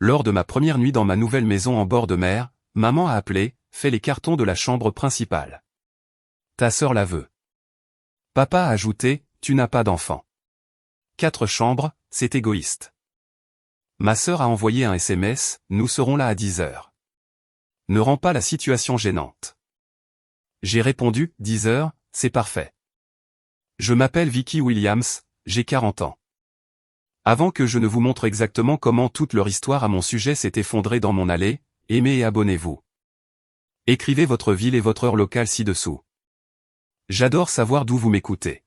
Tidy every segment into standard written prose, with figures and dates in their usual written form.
Lors de ma première nuit dans ma nouvelle maison en bord de mer, maman a appelé, fait les cartons de la chambre principale. Ta sœur la veut. Papa a ajouté, tu n'as pas d'enfant. 4 chambres, c'est égoïste. Ma sœur a envoyé un SMS, nous serons là à 10 heures. Ne rends pas la situation gênante. J'ai répondu, 10 heures, c'est parfait. Je m'appelle Vicky Williams, j'ai 40 ans. Avant que je ne vous montre exactement comment toute leur histoire à mon sujet s'est effondrée dans mon allée, aimez et abonnez-vous. Écrivez votre ville et votre heure locale ci-dessous. J'adore savoir d'où vous m'écoutez.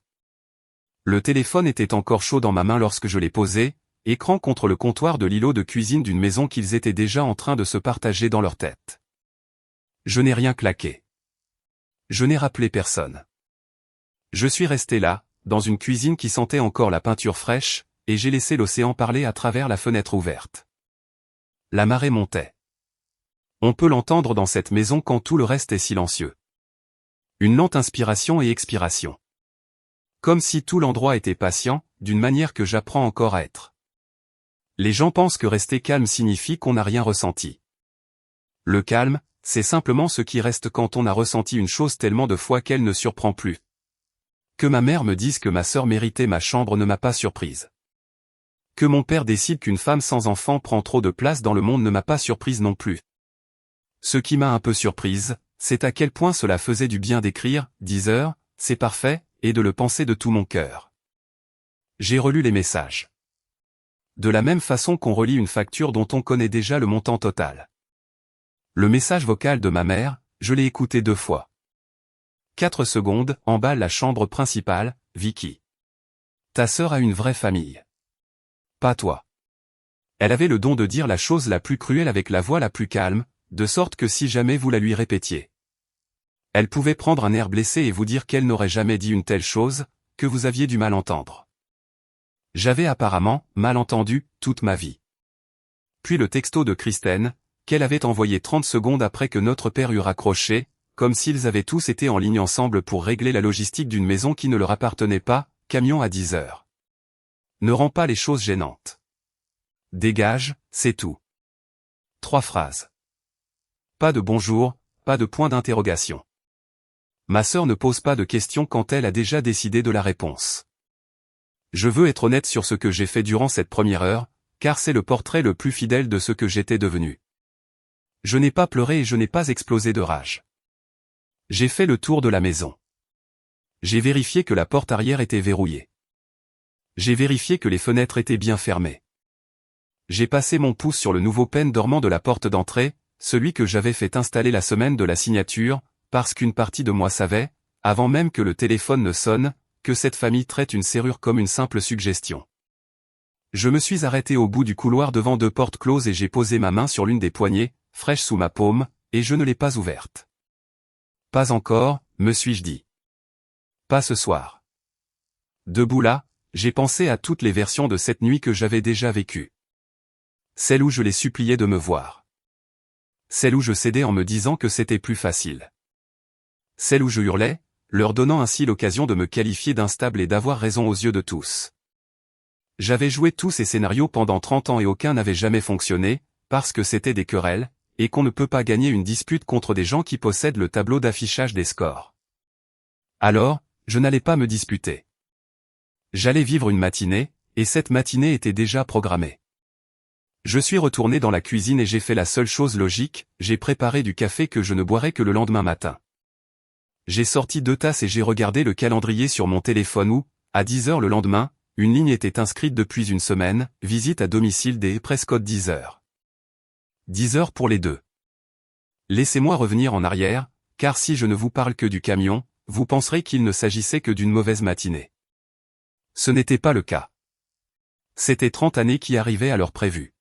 Le téléphone était encore chaud dans ma main lorsque je l'ai posé, écran contre le comptoir de l'îlot de cuisine d'une maison qu'ils étaient déjà en train de se partager dans leur tête. Je n'ai rien claqué. Je n'ai rappelé personne. Je suis resté là, dans une cuisine qui sentait encore la peinture fraîche, et j'ai laissé l'océan parler à travers la fenêtre ouverte. La marée montait. On peut l'entendre dans cette maison quand tout le reste est silencieux. Une lente inspiration et expiration. Comme si tout l'endroit était patient, d'une manière que j'apprends encore à être. Les gens pensent que rester calme signifie qu'on n'a rien ressenti. Le calme, c'est simplement ce qui reste quand on a ressenti une chose tellement de fois qu'elle ne surprend plus. Que ma mère me dise que ma sœur méritait ma chambre ne m'a pas surprise. Que mon père décide qu'une femme sans enfant prend trop de place dans le monde ne m'a pas surprise non plus. Ce qui m'a un peu surprise, c'est à quel point cela faisait du bien d'écrire, 10 heures, c'est parfait, et de le penser de tout mon cœur. J'ai relu les messages. De la même façon qu'on relit une facture dont on connaît déjà le montant total. Le message vocal de ma mère, je l'ai écouté 2 fois. 4 secondes, emballe la chambre principale, Vicky. Ta sœur a une vraie famille. Pas toi. Elle avait le don de dire la chose la plus cruelle avec la voix la plus calme, de sorte que si jamais vous la lui répétiez. Elle pouvait prendre un air blessé et vous dire qu'elle n'aurait jamais dit une telle chose, que vous aviez du mal entendre. J'avais apparemment mal entendu toute ma vie. Puis le texto de Kristen, qu'elle avait envoyé 30 secondes après que notre père eut raccroché, comme s'ils avaient tous été en ligne ensemble pour régler la logistique d'une maison qui ne leur appartenait pas, camion à 10 heures. Ne rends pas les choses gênantes. Dégage, c'est tout. 3 phrases. Pas de bonjour, pas de point d'interrogation. Ma sœur ne pose pas de questions quand elle a déjà décidé de la réponse. Je veux être honnête sur ce que j'ai fait durant cette première heure, car c'est le portrait le plus fidèle de ce que j'étais devenu. Je n'ai pas pleuré et je n'ai pas explosé de rage. J'ai fait le tour de la maison. J'ai vérifié que la porte arrière était verrouillée. J'ai vérifié que les fenêtres étaient bien fermées. J'ai passé mon pouce sur le nouveau pêne dormant de la porte d'entrée, celui que j'avais fait installer la semaine de la signature, parce qu'une partie de moi savait, avant même que le téléphone ne sonne, que cette famille traite une serrure comme une simple suggestion. Je me suis arrêté au bout du couloir devant 2 portes closes et j'ai posé ma main sur l'une des poignées, fraîche sous ma paume, et je ne l'ai pas ouverte. Pas encore, me suis-je dit. Pas ce soir. Debout là, j'ai pensé à toutes les versions de cette nuit que j'avais déjà vécues. Celle où je les suppliais de me voir. Celle où je cédais en me disant que c'était plus facile. Celle où je hurlais, leur donnant ainsi l'occasion de me qualifier d'instable et d'avoir raison aux yeux de tous. J'avais joué tous ces scénarios pendant 30 ans et aucun n'avait jamais fonctionné, parce que c'était des querelles, et qu'on ne peut pas gagner une dispute contre des gens qui possèdent le tableau d'affichage des scores. Alors, je n'allais pas me disputer. J'allais vivre une matinée, et cette matinée était déjà programmée. Je suis retourné dans la cuisine et j'ai fait la seule chose logique, j'ai préparé du café que je ne boirais que le lendemain matin. J'ai sorti 2 tasses et j'ai regardé le calendrier sur mon téléphone où, à 10 heures le lendemain, une ligne était inscrite depuis une semaine, visite à domicile des Prescott 10 heures. 10 heures pour les 2. Laissez-moi revenir en arrière, car si je ne vous parle que du camion, vous penserez qu'il ne s'agissait que d'une mauvaise matinée. Ce n'était pas le cas. C'était 30 années qui arrivaient à l'heure prévue.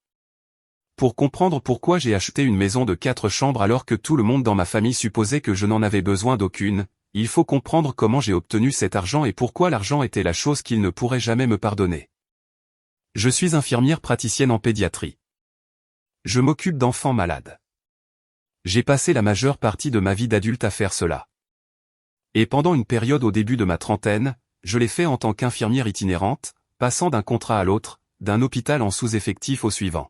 Pour comprendre pourquoi j'ai acheté une maison de 4 chambres alors que tout le monde dans ma famille supposait que je n'en avais besoin d'aucune, il faut comprendre comment j'ai obtenu cet argent et pourquoi l'argent était la chose qu'il ne pourrait jamais me pardonner. Je suis infirmière praticienne en pédiatrie. Je m'occupe d'enfants malades. J'ai passé la majeure partie de ma vie d'adulte à faire cela. Et pendant une période au début de ma trentaine, je l'ai fait en tant qu'infirmière itinérante, passant d'un contrat à l'autre, d'un hôpital en sous-effectif au suivant.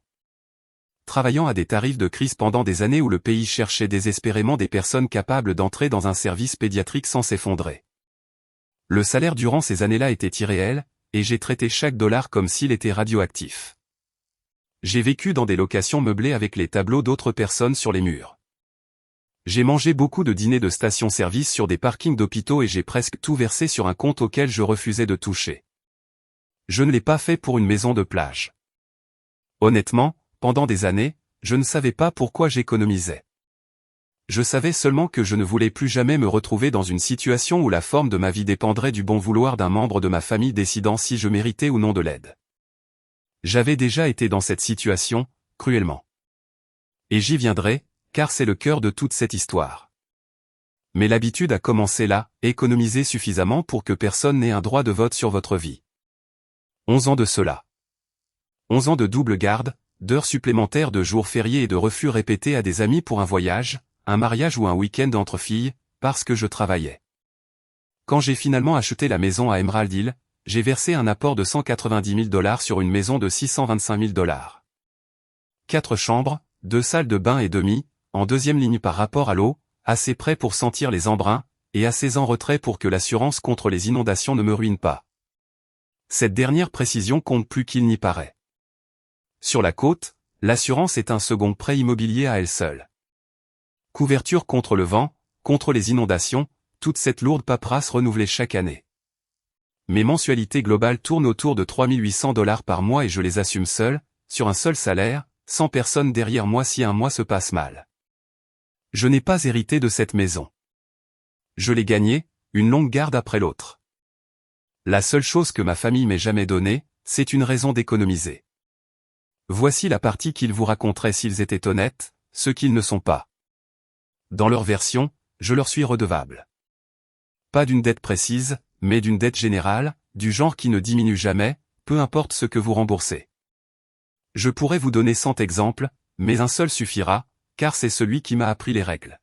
travaillant à des tarifs de crise pendant des années où le pays cherchait désespérément des personnes capables d'entrer dans un service pédiatrique sans s'effondrer. Le salaire durant ces années-là était irréel, et j'ai traité chaque dollar comme s'il était radioactif. J'ai vécu dans des locations meublées avec les tableaux d'autres personnes sur les murs. J'ai mangé beaucoup de dîners de stations-service sur des parkings d'hôpitaux et j'ai presque tout versé sur un compte auquel je refusais de toucher. Je ne l'ai pas fait pour une maison de plage. Honnêtement, pendant des années, je ne savais pas pourquoi j'économisais. Je savais seulement que je ne voulais plus jamais me retrouver dans une situation où la forme de ma vie dépendrait du bon vouloir d'un membre de ma famille décidant si je méritais ou non de l'aide. J'avais déjà été dans cette situation, cruellement. Et j'y viendrai, car c'est le cœur de toute cette histoire. Mais l'habitude a commencé là, économiser suffisamment pour que personne n'ait un droit de vote sur votre vie. 11 ans de cela. 11 ans de double garde, d'heures supplémentaires de jours fériés et de refus répétés à des amis pour un voyage, un mariage ou un week-end entre filles, parce que je travaillais. Quand j'ai finalement acheté la maison à Emerald Hill, j'ai versé un apport de $190 000 sur une maison de $625 000. 4 chambres, 2 salles de bain et demi, en deuxième ligne par rapport à l'eau, assez près pour sentir les embruns, et assez en retrait pour que l'assurance contre les inondations ne me ruine pas. Cette dernière précision compte plus qu'il n'y paraît. Sur la côte, l'assurance est un second prêt immobilier à elle seule. Couverture contre le vent, contre les inondations, toute cette lourde paperasse renouvelée chaque année. Mes mensualités globales tournent autour de $3 800 par mois et je les assume seul, sur un seul salaire, sans personne derrière moi si un mois se passe mal. Je n'ai pas hérité de cette maison. Je l'ai gagnée, une longue garde après l'autre. La seule chose que ma famille m'ait jamais donnée, c'est une raison d'économiser. Voici la partie qu'ils vous raconteraient s'ils étaient honnêtes, ce qu'ils ne sont pas. Dans leur version, je leur suis redevable. Pas d'une dette précise, mais d'une dette générale, du genre qui ne diminue jamais, peu importe ce que vous remboursez. Je pourrais vous donner 100 exemples, mais un seul suffira, car c'est celui qui m'a appris les règles.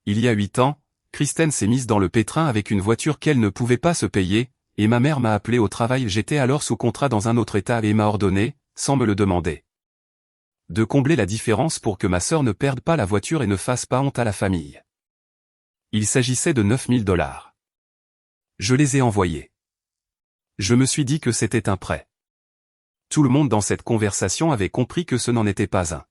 Il y a 8 ans, Kristen s'est mise dans le pétrin avec une voiture qu'elle ne pouvait pas se payer, et ma mère m'a appelé au travail. J'étais alors sous contrat dans un autre état et m'a ordonné, sans me le demander, de combler la différence pour que ma sœur ne perde pas la voiture et ne fasse pas honte à la famille. Il s'agissait de $9 000. Je les ai envoyés. Je me suis dit que c'était un prêt. Tout le monde dans cette conversation avait compris que ce n'en était pas un.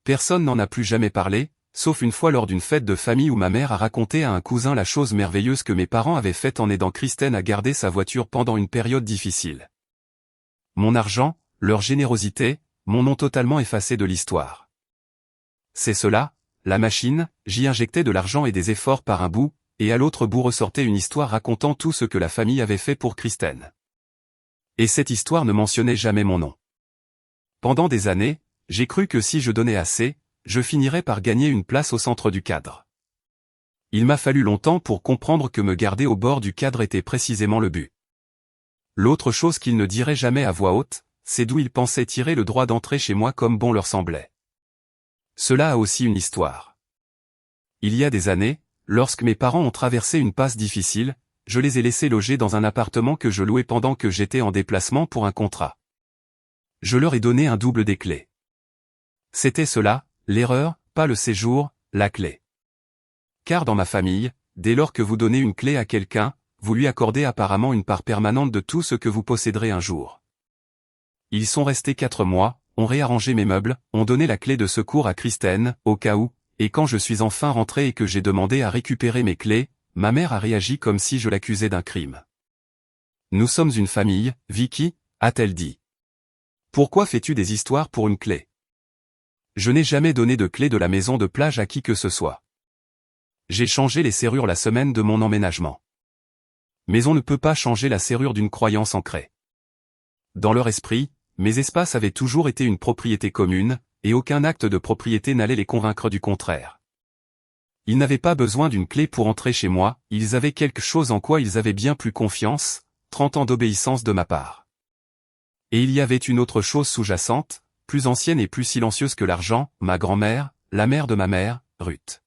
Personne n'en a plus jamais parlé, sauf une fois lors d'une fête de famille où ma mère a raconté à un cousin la chose merveilleuse que mes parents avaient faite en aidant Kristen à garder sa voiture pendant une période difficile. Mon argent, leur générosité, m'en ont totalement effacé de l'histoire. C'est cela, la machine, j'y injectais de l'argent et des efforts par un bout, et à l'autre bout ressortait une histoire racontant tout ce que la famille avait fait pour Kristen. Et cette histoire ne mentionnait jamais mon nom. Pendant des années, j'ai cru que si je donnais assez, je finirais par gagner une place au centre du cadre. Il m'a fallu longtemps pour comprendre que me garder au bord du cadre était précisément le but. L'autre chose qu'ils ne diraient jamais à voix haute, c'est d'où ils pensaient tirer le droit d'entrer chez moi comme bon leur semblait. Cela a aussi une histoire. Il y a des années, lorsque mes parents ont traversé une passe difficile, je les ai laissés loger dans un appartement que je louais pendant que j'étais en déplacement pour un contrat. Je leur ai donné un double des clés. C'était cela, l'erreur, pas le séjour, la clé. Car dans ma famille, dès lors que vous donnez une clé à quelqu'un, vous lui accordez apparemment une part permanente de tout ce que vous posséderez un jour. Ils sont restés 4 mois, ont réarrangé mes meubles, ont donné la clé de secours à Kristen, au cas où, et quand je suis enfin rentré et que j'ai demandé à récupérer mes clés, ma mère a réagi comme si je l'accusais d'un crime. Nous sommes une famille, Vicky, a-t-elle dit. Pourquoi fais-tu des histoires pour une clé? Je n'ai jamais donné de clé de la maison de plage à qui que ce soit. J'ai changé les serrures la semaine de mon emménagement. Mais on ne peut pas changer la serrure d'une croyance ancrée. Dans leur esprit, mes espaces avaient toujours été une propriété commune, et aucun acte de propriété n'allait les convaincre du contraire. Ils n'avaient pas besoin d'une clé pour entrer chez moi, ils avaient quelque chose en quoi ils avaient bien plus confiance, 30 ans d'obéissance de ma part. Et il y avait une autre chose sous-jacente, plus ancienne et plus silencieuse que l'argent, ma grand-mère, la mère de ma mère, Ruth.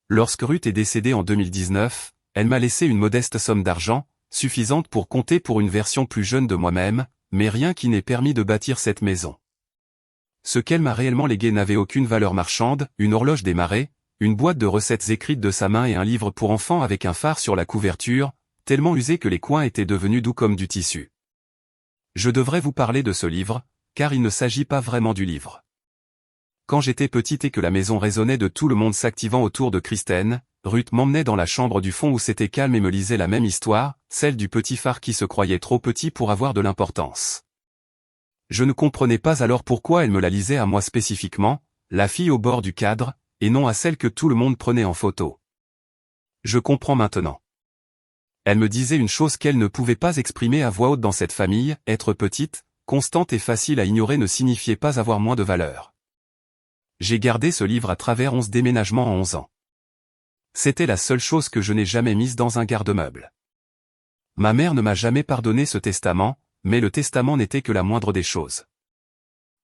Lorsque Ruth est décédée en 2019, elle m'a laissé une modeste somme d'argent, suffisante pour compter pour une version plus jeune de moi-même, mais rien qui n'ait permis de bâtir cette maison. ce qu'elle m'a réellement légué n'avait aucune valeur marchande, une horloge des marées, une boîte de recettes écrites de sa main et un livre pour enfants avec un phare sur la couverture, tellement usé que les coins étaient devenus doux comme du tissu. Je devrais vous parler de ce livre, car il ne s'agit pas vraiment du livre. Quand j'étais petite et que la maison résonnait de tout le monde s'activant autour de Kristen, Ruth m'emmenait dans la chambre du fond où c'était calme et me lisait la même histoire, celle du petit phare qui se croyait trop petit pour avoir de l'importance. Je ne comprenais pas alors pourquoi elle me la lisait à moi spécifiquement, la fille au bord du cadre, et non à celle que tout le monde prenait en photo. Je comprends maintenant. Elle me disait une chose qu'elle ne pouvait pas exprimer à voix haute dans cette famille, être petite, constante et facile à ignorer ne signifiait pas avoir moins de valeur. J'ai gardé ce livre à travers 11 déménagements en 11 ans. C'était la seule chose que je n'ai jamais mise dans un garde-meuble. Ma mère ne m'a jamais pardonné ce testament, mais le testament n'était que la moindre des choses.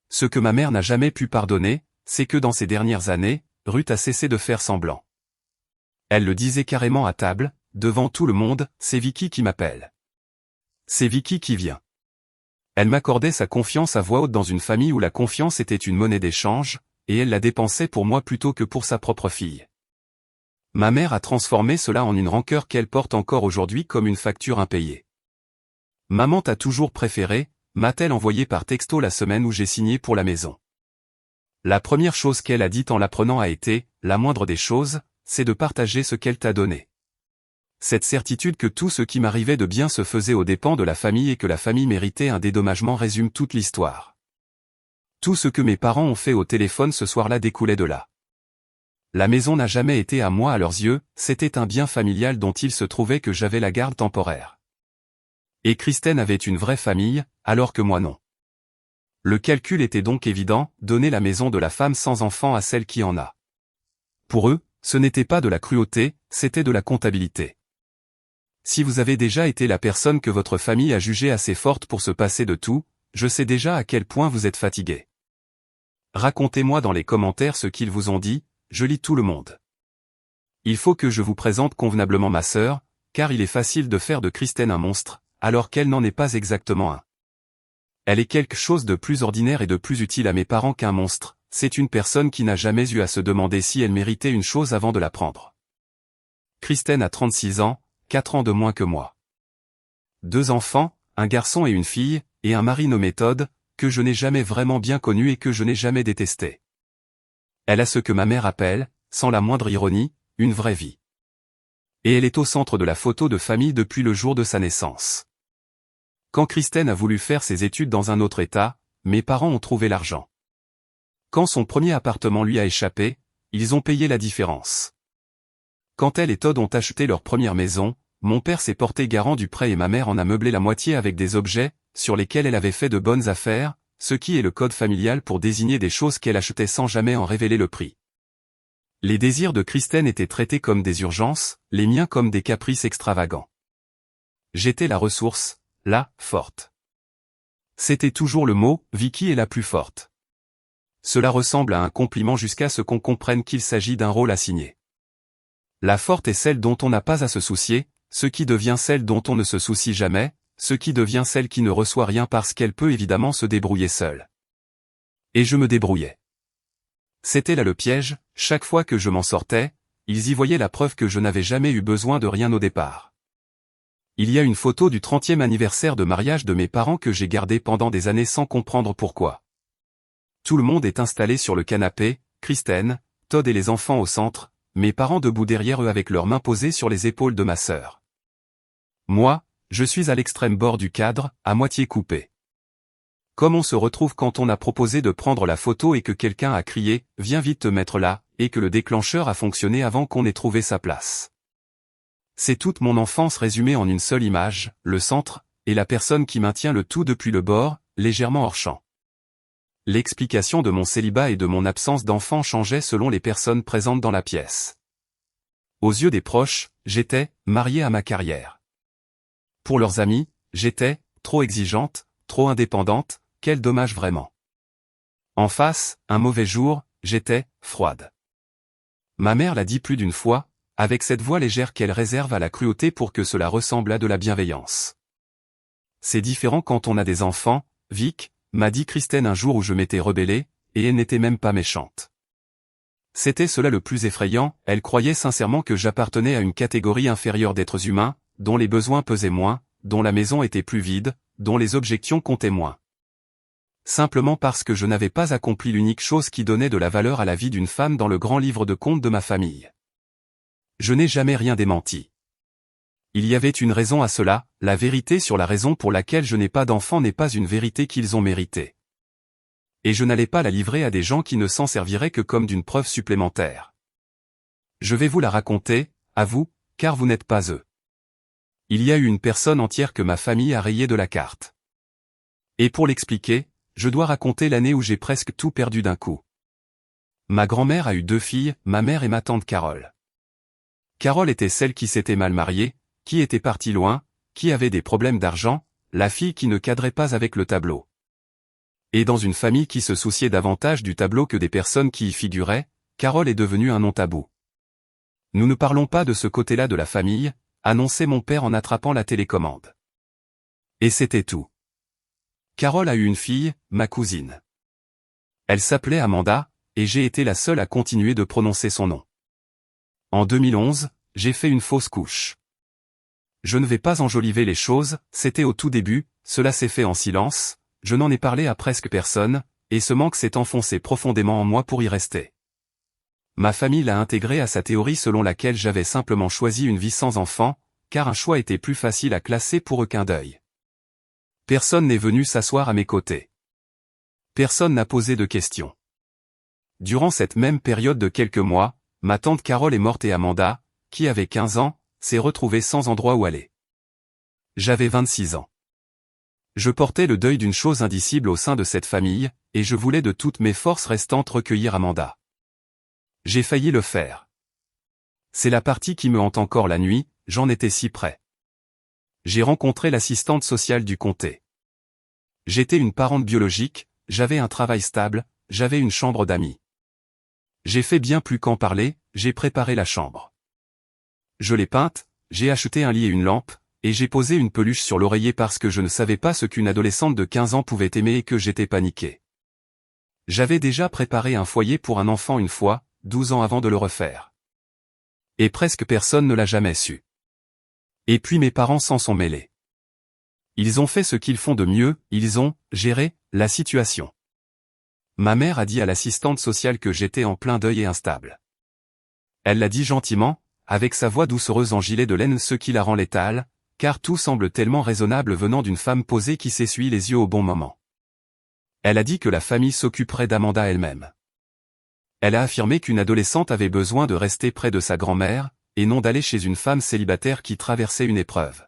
Ce que ma mère n'a jamais pu pardonner, c'est que dans ces dernières années, Ruth a cessé de faire semblant. Elle le disait carrément à table, devant tout le monde, c'est Vicky qui m'appelle. C'est Vicky qui vient. Elle m'accordait sa confiance à voix haute dans une famille où la confiance était une monnaie d'échange, et elle la dépensait pour moi plutôt que pour sa propre fille. Ma mère a transformé cela en une rancœur qu'elle porte encore aujourd'hui comme une facture impayée. Maman t'a toujours préféré, m'a-t-elle envoyé par texto la semaine où j'ai signé pour la maison. La première chose qu'elle a dite en l'apprenant a été, la moindre des choses, c'est de partager ce qu'elle t'a donné. Cette certitude que tout ce qui m'arrivait de bien se faisait aux dépens de la famille et que la famille méritait un dédommagement résume toute l'histoire. Tout ce que mes parents ont fait au téléphone ce soir-là découlait de là. La maison n'a jamais été à moi à leurs yeux, c'était un bien familial dont il se trouvait que j'avais la garde temporaire. Et Kristen avait une vraie famille, alors que moi non. Le calcul était donc évident, donner la maison de la femme sans enfant à celle qui en a. Pour eux, ce n'était pas de la cruauté, c'était de la comptabilité. Si vous avez déjà été la personne que votre famille a jugée assez forte pour se passer de tout, je sais déjà à quel point vous êtes fatigué. Racontez-moi dans les commentaires ce qu'ils vous ont dit, je lis tout le monde. Il faut que je vous présente convenablement ma sœur, car il est facile de faire de Kristen un monstre, alors qu'elle n'en est pas exactement un. Elle est quelque chose de plus ordinaire et de plus utile à mes parents qu'un monstre, c'est une personne qui n'a jamais eu à se demander si elle méritait une chose avant de la prendre. Kristen a 36 ans, 4 ans de moins que moi. 2 enfants, un garçon et une fille, et un mari nommé Todd, que je n'ai jamais vraiment bien connu et que je n'ai jamais détesté. Elle a ce que ma mère appelle, sans la moindre ironie, une vraie vie. Et elle est au centre de la photo de famille depuis le jour de sa naissance. Quand Kristen a voulu faire ses études dans un autre état, mes parents ont trouvé l'argent. Quand son premier appartement lui a échappé, ils ont payé la différence. Quand elle et Todd ont acheté leur première maison, mon père s'est porté garant du prêt et ma mère en a meublé la moitié avec des objets, sur lesquels elle avait fait de bonnes affaires, ce qui est le code familial pour désigner des choses qu'elle achetait sans jamais en révéler le prix. Les désirs de Kristen étaient traités comme des urgences, les miens comme des caprices extravagants. J'étais la ressource, la forte. C'était toujours le mot, Vicky est la plus forte. Cela ressemble à un compliment jusqu'à ce qu'on comprenne qu'il s'agit d'un rôle assigné. La forte est celle dont on n'a pas à se soucier, ce qui devient celle dont on ne se soucie jamais, ce qui devient celle qui ne reçoit rien parce qu'elle peut évidemment se débrouiller seule. Et je me débrouillais. C'était là le piège, chaque fois que je m'en sortais, ils y voyaient la preuve que je n'avais jamais eu besoin de rien au départ. Il y a une photo du 30e anniversaire de mariage de mes parents que j'ai gardée pendant des années sans comprendre pourquoi. Tout le monde est installé sur le canapé, Kristen, Todd et les enfants au centre, mes parents debout derrière eux avec leurs mains posées sur les épaules de ma sœur. Moi, je suis à l'extrême bord du cadre, à moitié coupé. Comme on se retrouve quand on a proposé de prendre la photo et que quelqu'un a crié « Viens vite te mettre là » et que le déclencheur a fonctionné avant qu'on ait trouvé sa place. C'est toute mon enfance résumée en une seule image, le centre, et la personne qui maintient le tout depuis le bord, légèrement hors champ. L'explication de mon célibat et de mon absence d'enfant changeait selon les personnes présentes dans la pièce. Aux yeux des proches, j'étais mariée à ma carrière. Pour leurs amis, j'étais trop exigeante, trop indépendante, quel dommage vraiment. En face, un mauvais jour, j'étais froide. Ma mère l'a dit plus d'une fois, avec cette voix légère qu'elle réserve à la cruauté pour que cela ressemble à de la bienveillance. C'est différent quand on a des enfants, Vic, m'a dit Kristen un jour où je m'étais rebellé, et elle n'était même pas méchante. C'était cela le plus effrayant, elle croyait sincèrement que j'appartenais à une catégorie inférieure d'êtres humains, dont les besoins pesaient moins, dont la maison était plus vide, dont les objections comptaient moins. Simplement parce que je n'avais pas accompli l'unique chose qui donnait de la valeur à la vie d'une femme dans le grand livre de comptes de ma famille. Je n'ai jamais rien démenti. Il y avait une raison à cela, la vérité sur la raison pour laquelle je n'ai pas d'enfants n'est pas une vérité qu'ils ont méritée. Et je n'allais pas la livrer à des gens qui ne s'en serviraient que comme d'une preuve supplémentaire. Je vais vous la raconter, à vous, car vous n'êtes pas eux. Il y a eu une personne entière que ma famille a rayée de la carte. Et pour l'expliquer, je dois raconter l'année où j'ai presque tout perdu d'un coup. Ma grand-mère a eu 2 filles, ma mère et ma tante Carole. Carole était celle qui s'était mal mariée, qui était partie loin, qui avait des problèmes d'argent, la fille qui ne cadrait pas avec le tableau. Et dans une famille qui se souciait davantage du tableau que des personnes qui y figuraient, Carole est devenue un non-tabou. Nous ne parlons pas de ce côté-là de la famille, annonçait mon père en attrapant la télécommande. Et c'était tout. Carole a eu une fille, ma cousine. Elle s'appelait Amanda, et j'ai été la seule à continuer de prononcer son nom. En 2011, j'ai fait une fausse couche. Je ne vais pas enjoliver les choses, c'était au tout début, cela s'est fait en silence, je n'en ai parlé à presque personne, et ce manque s'est enfoncé profondément en moi pour y rester. Ma famille l'a intégré à sa théorie selon laquelle j'avais simplement choisi une vie sans enfant, car un choix était plus facile à classer pour eux qu'un deuil. Personne n'est venu s'asseoir à mes côtés. Personne n'a posé de questions. Durant cette même période de quelques mois, ma tante Carole est morte et Amanda, qui avait 15 ans, s'est retrouvée sans endroit où aller. J'avais 26 ans. Je portais le deuil d'une chose indicible au sein de cette famille, et je voulais de toutes mes forces restantes recueillir Amanda. J'ai failli le faire. C'est la partie qui me hante encore la nuit, j'en étais si près. J'ai rencontré l'assistante sociale du comté. J'étais une parente biologique, j'avais un travail stable, j'avais une chambre d'amis. J'ai fait bien plus qu'en parler, j'ai préparé la chambre. Je l'ai peinte, j'ai acheté un lit et une lampe, et j'ai posé une peluche sur l'oreiller parce que je ne savais pas ce qu'une adolescente de 15 ans pouvait aimer et que j'étais paniqué. J'avais déjà préparé un foyer pour un enfant une fois, 12 ans avant de le refaire. Et presque personne ne l'a jamais su. Et puis mes parents s'en sont mêlés. Ils ont fait ce qu'ils font de mieux, ils ont géré la situation. Ma mère a dit à l'assistante sociale que j'étais en plein deuil et instable. Elle l'a dit gentiment, avec sa voix doucereuse en gilet de laine, ce qui la rend létale, car tout semble tellement raisonnable venant d'une femme posée qui s'essuie les yeux au bon moment. Elle a dit que la famille s'occuperait d'Amanda elle-même. Elle a affirmé qu'une adolescente avait besoin de rester près de sa grand-mère, et non d'aller chez une femme célibataire qui traversait une épreuve.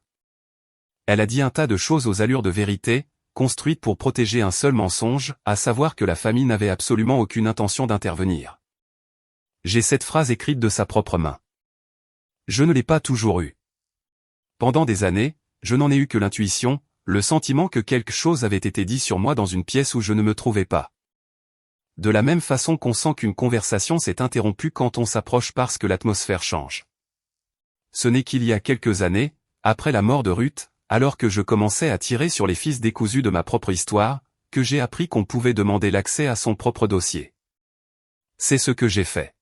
Elle a dit un tas de choses aux allures de vérité, construites pour protéger un seul mensonge, à savoir que la famille n'avait absolument aucune intention d'intervenir. J'ai cette phrase écrite de sa propre main. Je ne l'ai pas toujours eue. Pendant des années, je n'en ai eu que l'intuition, le sentiment que quelque chose avait été dit sur moi dans une pièce où je ne me trouvais pas. De la même façon qu'on sent qu'une conversation s'est interrompue quand on s'approche parce que l'atmosphère change. Ce n'est qu'il y a quelques années, après la mort de Ruth, alors que je commençais à tirer sur les fils décousus de ma propre histoire, que j'ai appris qu'on pouvait demander l'accès à son propre dossier. C'est ce que j'ai fait.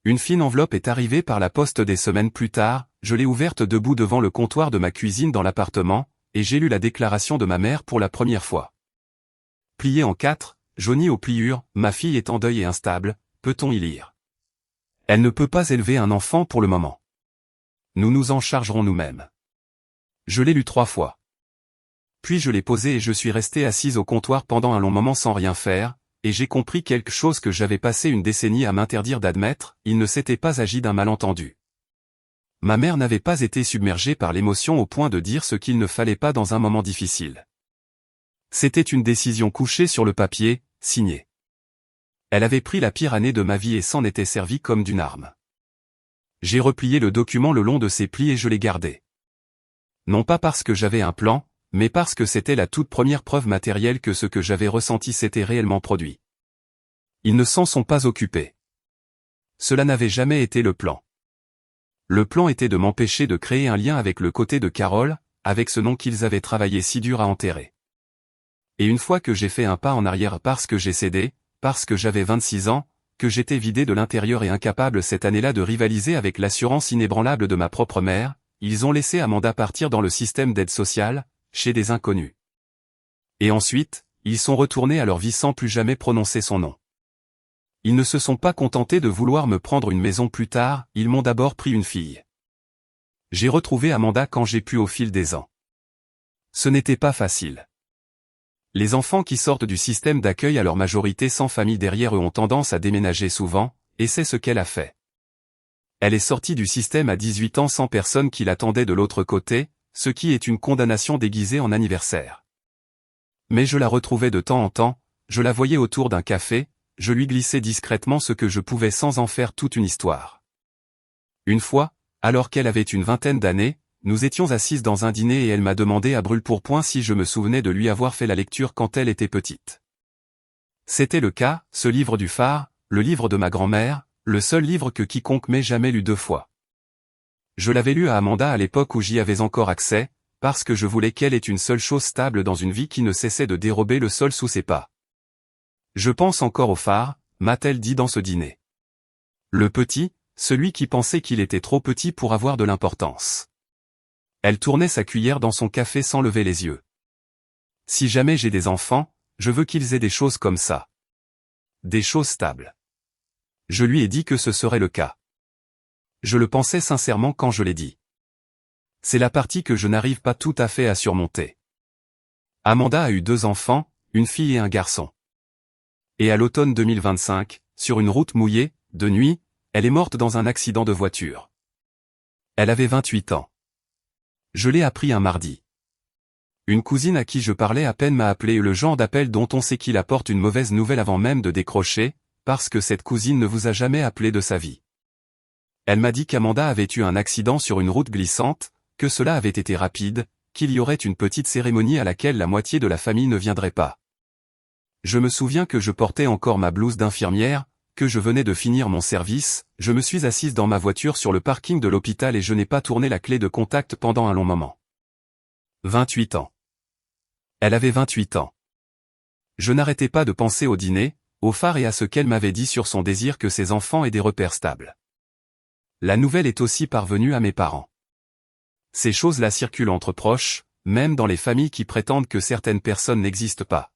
Une fine enveloppe est arrivée par la poste des semaines plus tard, je l'ai ouverte debout devant le comptoir de ma cuisine dans l'appartement, et j'ai lu la déclaration de ma mère pour la première fois. Pliée en 4, jaunie aux pliures, ma fille est en deuil et instable, peut-on y lire. Elle ne peut pas élever un enfant pour le moment. Nous nous en chargerons nous-mêmes. Je l'ai lu 3 fois. Puis je l'ai posée et je suis resté assise au comptoir pendant un long moment sans rien faire, et j'ai compris quelque chose que j'avais passé une décennie à m'interdire d'admettre, il ne s'était pas agi d'un malentendu. Ma mère n'avait pas été submergée par l'émotion au point de dire ce qu'il ne fallait pas dans un moment difficile. C'était une décision couchée sur le papier, signée. Elle avait pris la pire année de ma vie et s'en était servie comme d'une arme. J'ai replié le document le long de ses plis et je l'ai gardé. Non pas parce que j'avais un plan, mais parce que c'était la toute première preuve matérielle que ce que j'avais ressenti s'était réellement produit. Ils ne s'en sont pas occupés. Cela n'avait jamais été le plan. Le plan était de m'empêcher de créer un lien avec le côté de Carole, avec ce nom qu'ils avaient travaillé si dur à enterrer. Et une fois que j'ai fait un pas en arrière parce que j'ai cédé, parce que j'avais 26 ans, que j'étais vidé de l'intérieur et incapable cette année-là de rivaliser avec l'assurance inébranlable de ma propre mère, ils ont laissé Amanda partir dans le système d'aide sociale, chez des inconnus. Et ensuite, ils sont retournés à leur vie sans plus jamais prononcer son nom. Ils ne se sont pas contentés de vouloir me prendre une maison plus tard, ils m'ont d'abord pris une fille. J'ai retrouvé Amanda quand j'ai pu au fil des ans. Ce n'était pas facile. Les enfants qui sortent du système d'accueil à leur majorité sans famille derrière eux ont tendance à déménager souvent, et c'est ce qu'elle a fait. Elle est sortie du système à 18 ans sans personne qui l'attendait de l'autre côté, ce qui est une condamnation déguisée en anniversaire. Mais je la retrouvais de temps en temps, je la voyais autour d'un café, je lui glissais discrètement ce que je pouvais sans en faire toute une histoire. Une fois, alors qu'elle avait une vingtaine d'années, nous étions assises dans un dîner et elle m'a demandé à brûle-pourpoint si je me souvenais de lui avoir fait la lecture quand elle était petite. C'était le cas, ce livre du phare, le livre de ma grand-mère, le seul livre que quiconque m'ait jamais lu 2 fois. Je l'avais lu à Amanda à l'époque où j'y avais encore accès, parce que je voulais qu'elle ait une seule chose stable dans une vie qui ne cessait de dérober le sol sous ses pas. Je pense encore au phare, m'a-t-elle dit dans ce dîner. Le petit, celui qui pensait qu'il était trop petit pour avoir de l'importance. Elle tournait sa cuillère dans son café sans lever les yeux. Si jamais j'ai des enfants, je veux qu'ils aient des choses comme ça. Des choses stables. Je lui ai dit que ce serait le cas. Je le pensais sincèrement quand je l'ai dit. C'est la partie que je n'arrive pas tout à fait à surmonter. Amanda a eu 2 enfants, une fille et un garçon. Et à l'automne 2025, sur une route mouillée, de nuit, elle est morte dans un accident de voiture. Elle avait 28 ans. Je l'ai appris un mardi. Une cousine à qui je parlais à peine m'a appelé, le genre d'appel dont on sait qu'il apporte une mauvaise nouvelle avant même de décrocher, parce que cette cousine ne vous a jamais appelé de sa vie. Elle m'a dit qu'Amanda avait eu un accident sur une route glissante, que cela avait été rapide, qu'il y aurait une petite cérémonie à laquelle la moitié de la famille ne viendrait pas. Je me souviens que je portais encore ma blouse d'infirmière, que je venais de finir mon service, je me suis assise dans ma voiture sur le parking de l'hôpital et je n'ai pas tourné la clé de contact pendant un long moment. 28 ans. Elle avait 28 ans. Je n'arrêtais pas de penser au dîner, au phare et à ce qu'elle m'avait dit sur son désir que ses enfants aient des repères stables. La nouvelle est aussi parvenue à mes parents. Ces choses-là circulent entre proches, même dans les familles qui prétendent que certaines personnes n'existent pas.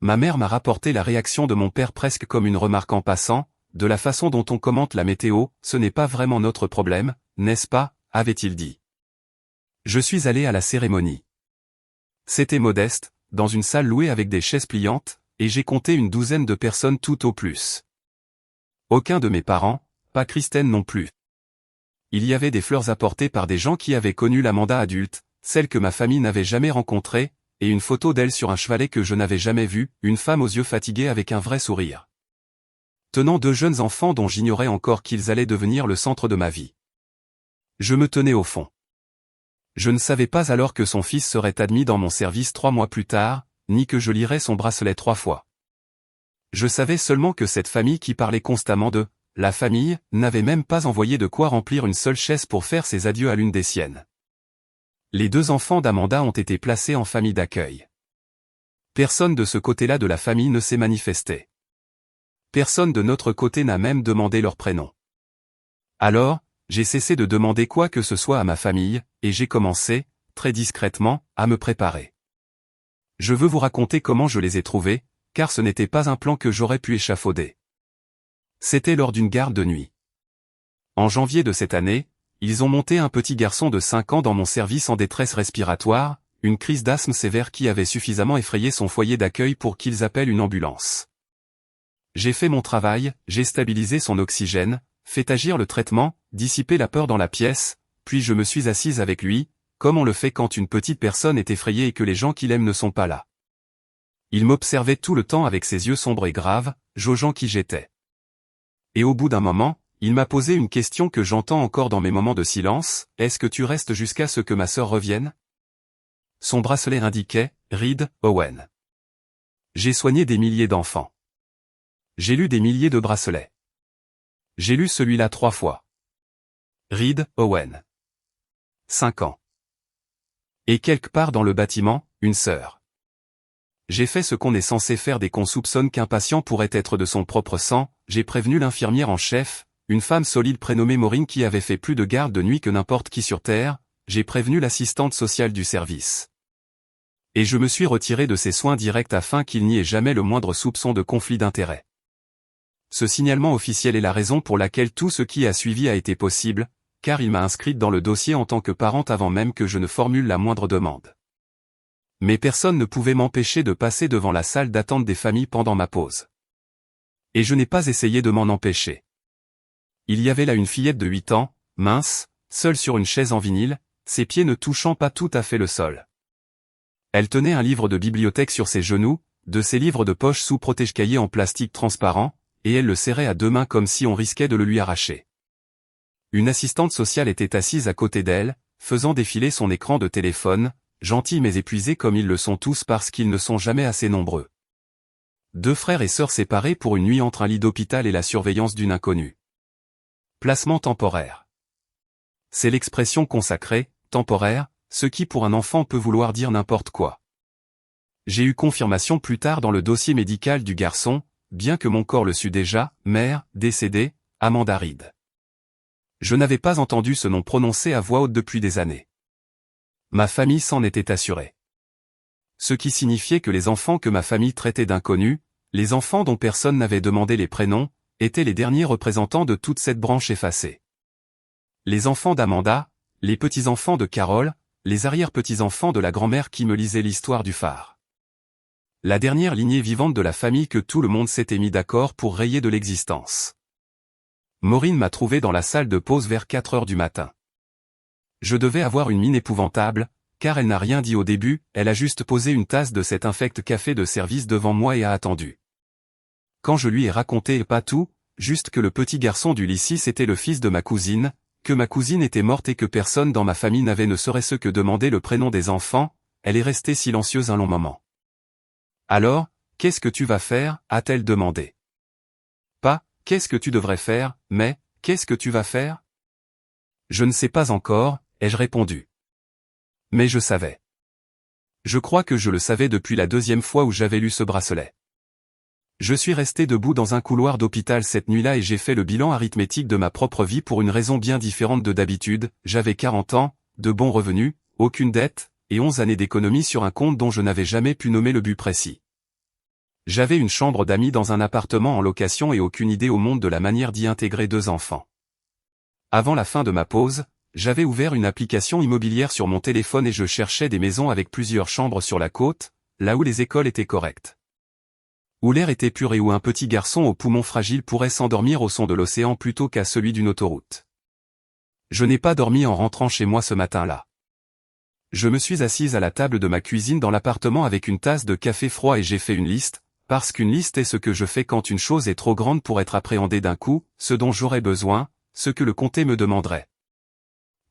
Ma mère m'a rapporté la réaction de mon père presque comme une remarque en passant, de la façon dont on commente la météo, ce n'est pas vraiment notre problème, n'est-ce pas, avait-il dit. Je suis allé à la cérémonie. C'était modeste, dans une salle louée avec des chaises pliantes, et j'ai compté une douzaine de personnes tout au plus. Aucun de mes parents, pas Christine non plus. Il y avait des fleurs apportées par des gens qui avaient connu l'Amanda adulte, celle que ma famille n'avait jamais rencontrée, et une photo d'elle sur un chevalet que je n'avais jamais vu, une femme aux yeux fatigués avec un vrai sourire. Tenant 2 jeunes enfants dont j'ignorais encore qu'ils allaient devenir le centre de ma vie. Je me tenais au fond. Je ne savais pas alors que son fils serait admis dans mon service 3 mois plus tard, ni que je lirais son bracelet 3 fois. Je savais seulement que cette famille qui parlait constamment de « la famille » n'avait même pas envoyé de quoi remplir une seule chaise pour faire ses adieux à l'une des siennes. Les 2 enfants d'Amanda ont été placés en famille d'accueil. Personne de ce côté-là de la famille ne s'est manifesté. Personne de notre côté n'a même demandé leur prénom. Alors, j'ai cessé de demander quoi que ce soit à ma famille, et j'ai commencé, très discrètement, à me préparer. Je veux vous raconter comment je les ai trouvés, car ce n'était pas un plan que j'aurais pu échafauder. C'était lors d'une garde de nuit. En janvier de cette année, ils ont monté un petit garçon de 5 ans dans mon service en détresse respiratoire, une crise d'asthme sévère qui avait suffisamment effrayé son foyer d'accueil pour qu'ils appellent une ambulance. J'ai fait mon travail, j'ai stabilisé son oxygène, fait agir le traitement, dissipé la peur dans la pièce, puis je me suis assise avec lui, comme on le fait quand une petite personne est effrayée et que les gens qu'il aime ne sont pas là. Il m'observait tout le temps avec ses yeux sombres et graves, jaugeant qui j'étais. Et au bout d'un moment, il m'a posé une question que j'entends encore dans mes moments de silence, « Est-ce que tu restes jusqu'à ce que ma sœur revienne ?» Son bracelet indiquait « Reed Owen ». J'ai soigné des milliers d'enfants. J'ai lu des milliers de bracelets. J'ai lu celui-là 3 fois. Reed Owen. 5 ans. Et quelque part dans le bâtiment, une sœur. J'ai fait ce qu'on est censé faire dès qu'on soupçonne qu'un patient pourrait être de son propre sang, j'ai prévenu l'infirmière en chef, une femme solide prénommée Maureen qui avait fait plus de garde de nuit que n'importe qui sur Terre, j'ai prévenu l'assistante sociale du service. Et je me suis retiré de ces soins directs afin qu'il n'y ait jamais le moindre soupçon de conflit d'intérêts. Ce signalement officiel est la raison pour laquelle tout ce qui a suivi a été possible, car il m'a inscrite dans le dossier en tant que parente avant même que je ne formule la moindre demande. Mais personne ne pouvait m'empêcher de passer devant la salle d'attente des familles pendant ma pause. Et je n'ai pas essayé de m'en empêcher. Il y avait là une fillette de 8 ans, mince, seule sur une chaise en vinyle, ses pieds ne touchant pas tout à fait le sol. Elle tenait un livre de bibliothèque sur ses genoux, de ses livres de poche sous protège-cahiers en plastique transparent, et elle le serrait à deux mains comme si on risquait de le lui arracher. Une assistante sociale était assise à côté d'elle, faisant défiler son écran de téléphone, gentille mais épuisée comme ils le sont tous parce qu'ils ne sont jamais assez nombreux. 2 frères et sœurs séparés pour une nuit entre un lit d'hôpital et la surveillance d'une inconnue. Placement temporaire. C'est l'expression consacrée, temporaire, ce qui pour un enfant peut vouloir dire n'importe quoi. J'ai eu confirmation plus tard dans le dossier médical du garçon, bien que mon corps le sût déjà, mère, décédée, Amanda Reed. Je n'avais pas entendu ce nom prononcé à voix haute depuis des années. Ma famille s'en était assurée. Ce qui signifiait que les enfants que ma famille traitait d'inconnus, les enfants dont personne n'avait demandé les prénoms, étaient les derniers représentants de toute cette branche effacée. Les enfants d'Amanda, les petits-enfants de Carole, les arrière-petits-enfants de la grand-mère qui me lisait l'histoire du phare. La dernière lignée vivante de la famille que tout le monde s'était mis d'accord pour rayer de l'existence. Maureen m'a trouvé dans la salle de pause vers 4 heures du matin. Je devais avoir une mine épouvantable, car elle n'a rien dit au début, elle a juste posé une tasse de cet infect café de service devant moi et a attendu. Quand je lui ai raconté pas tout, juste que le petit garçon du lycée était le fils de ma cousine, que ma cousine était morte et que personne dans ma famille n'avait ne serait-ce que demandé le prénom des enfants, elle est restée silencieuse un long moment. Alors, qu'est-ce que tu vas faire, a-t-elle demandé. Pas, qu'est-ce que tu devrais faire, mais, qu'est-ce que tu vas faire? Je ne sais pas encore, ai-je répondu. Mais je savais. Je crois que je le savais depuis la 2e fois où j'avais lu ce bracelet. Je suis resté debout dans un couloir d'hôpital cette nuit-là et j'ai fait le bilan arithmétique de ma propre vie pour une raison bien différente de d'habitude, j'avais 40 ans, de bons revenus, aucune dette, et 11 années d'économie sur un compte dont je n'avais jamais pu nommer le but précis. J'avais une chambre d'amis dans un appartement en location et aucune idée au monde de la manière d'y intégrer 2 enfants. Avant la fin de ma pause, j'avais ouvert une application immobilière sur mon téléphone et je cherchais des maisons avec plusieurs chambres sur la côte, là où les écoles étaient correctes. Où l'air était pur et où un petit garçon aux poumons fragiles pourrait s'endormir au son de l'océan plutôt qu'à celui d'une autoroute. Je n'ai pas dormi en rentrant chez moi ce matin-là. Je me suis assise à la table de ma cuisine dans l'appartement avec une tasse de café froid et j'ai fait une liste, parce qu'une liste est ce que je fais quand une chose est trop grande pour être appréhendée d'un coup, ce dont j'aurais besoin, ce que le comté me demanderait.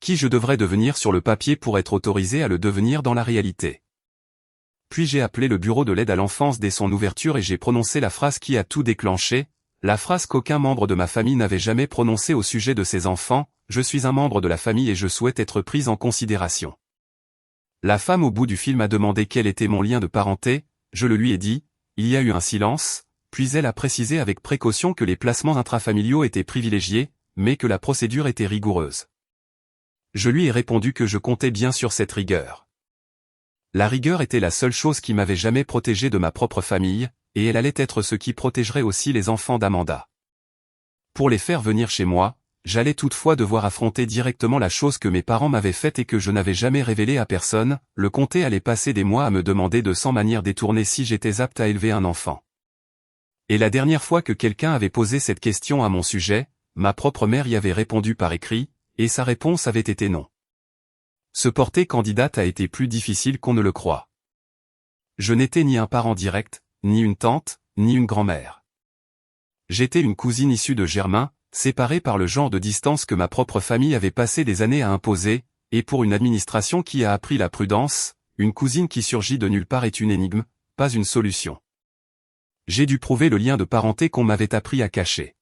Qui je devrais devenir sur le papier pour être autorisé à le devenir dans la réalité. Puis j'ai appelé le bureau de l'aide à l'enfance dès son ouverture et j'ai prononcé la phrase qui a tout déclenché, la phrase qu'aucun membre de ma famille n'avait jamais prononcée au sujet de ses enfants, je suis un membre de la famille et je souhaite être prise en considération. La femme au bout du fil m'a demandé quel était mon lien de parenté, je le lui ai dit, il y a eu un silence, puis elle a précisé avec précaution que les placements intrafamiliaux étaient privilégiés, mais que la procédure était rigoureuse. Je lui ai répondu que je comptais bien sur cette rigueur. La rigueur était la seule chose qui m'avait jamais protégé de ma propre famille, et elle allait être ce qui protégerait aussi les enfants d'Amanda. Pour les faire venir chez moi, j'allais toutefois devoir affronter directement la chose que mes parents m'avaient faite et que je n'avais jamais révélée à personne, le comté allait passer des mois à me demander de 100 manières détournées si j'étais apte à élever un enfant. Et la dernière fois que quelqu'un avait posé cette question à mon sujet, ma propre mère y avait répondu par écrit, et sa réponse avait été non. Se porter candidate a été plus difficile qu'on ne le croit. Je n'étais ni un parent direct, ni une tante, ni une grand-mère. J'étais une cousine issue de germain, séparée par le genre de distance que ma propre famille avait passé des années à imposer, et pour une administration qui a appris la prudence, une cousine qui surgit de nulle part est une énigme, pas une solution. J'ai dû prouver le lien de parenté qu'on m'avait appris à cacher.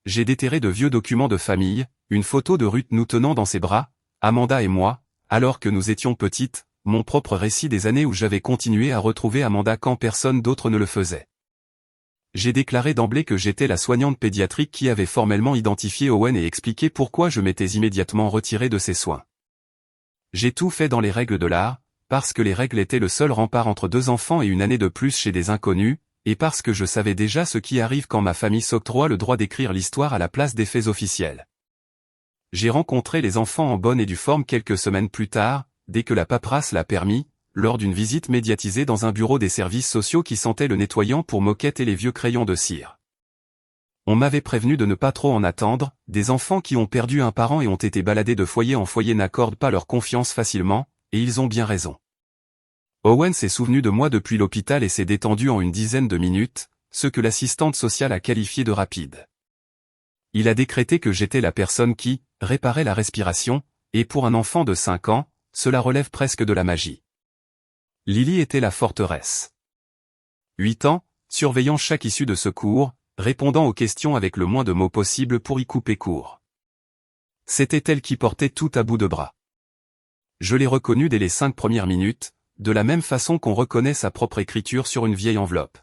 J'ai déterré de vieux documents de famille, une photo de Ruth nous tenant dans ses bras, Amanda et moi, alors que nous étions petites, mon propre récit des années où j'avais continué à retrouver Amanda quand personne d'autre ne le faisait. J'ai déclaré d'emblée que j'étais la soignante pédiatrique qui avait formellement identifié Owen et expliqué pourquoi je m'étais immédiatement retiré de ses soins. J'ai tout fait dans les règles de l'art, parce que les règles étaient le seul rempart entre deux enfants et une année de plus chez des inconnus, et parce que je savais déjà ce qui arrive quand ma famille s'octroie le droit d'écrire l'histoire à la place des faits officiels. J'ai rencontré les enfants en bonne et due forme quelques semaines plus tard, dès que la paperasse l'a permis, lors d'une visite médiatisée dans un bureau des services sociaux qui sentait le nettoyant pour moquette et les vieux crayons de cire. On m'avait prévenu de ne pas trop en attendre, des enfants qui ont perdu un parent et ont été baladés de foyer en foyer n'accordent pas leur confiance facilement, et ils ont bien raison. Owen s'est souvenu de moi depuis l'hôpital et s'est détendu en une dizaine de minutes, ce que l'assistante sociale a qualifié de rapide. Il a décrété que j'étais la personne qui réparait la respiration, et pour un enfant de 5 ans, cela relève presque de la magie. Lily était la forteresse. 8 ans, surveillant chaque issue de secours, répondant aux questions avec le moins de mots possible pour y couper court. C'était elle qui portait tout à bout de bras. Je l'ai reconnue dès les 5 premières minutes, de la même façon qu'on reconnaît sa propre écriture sur une vieille enveloppe.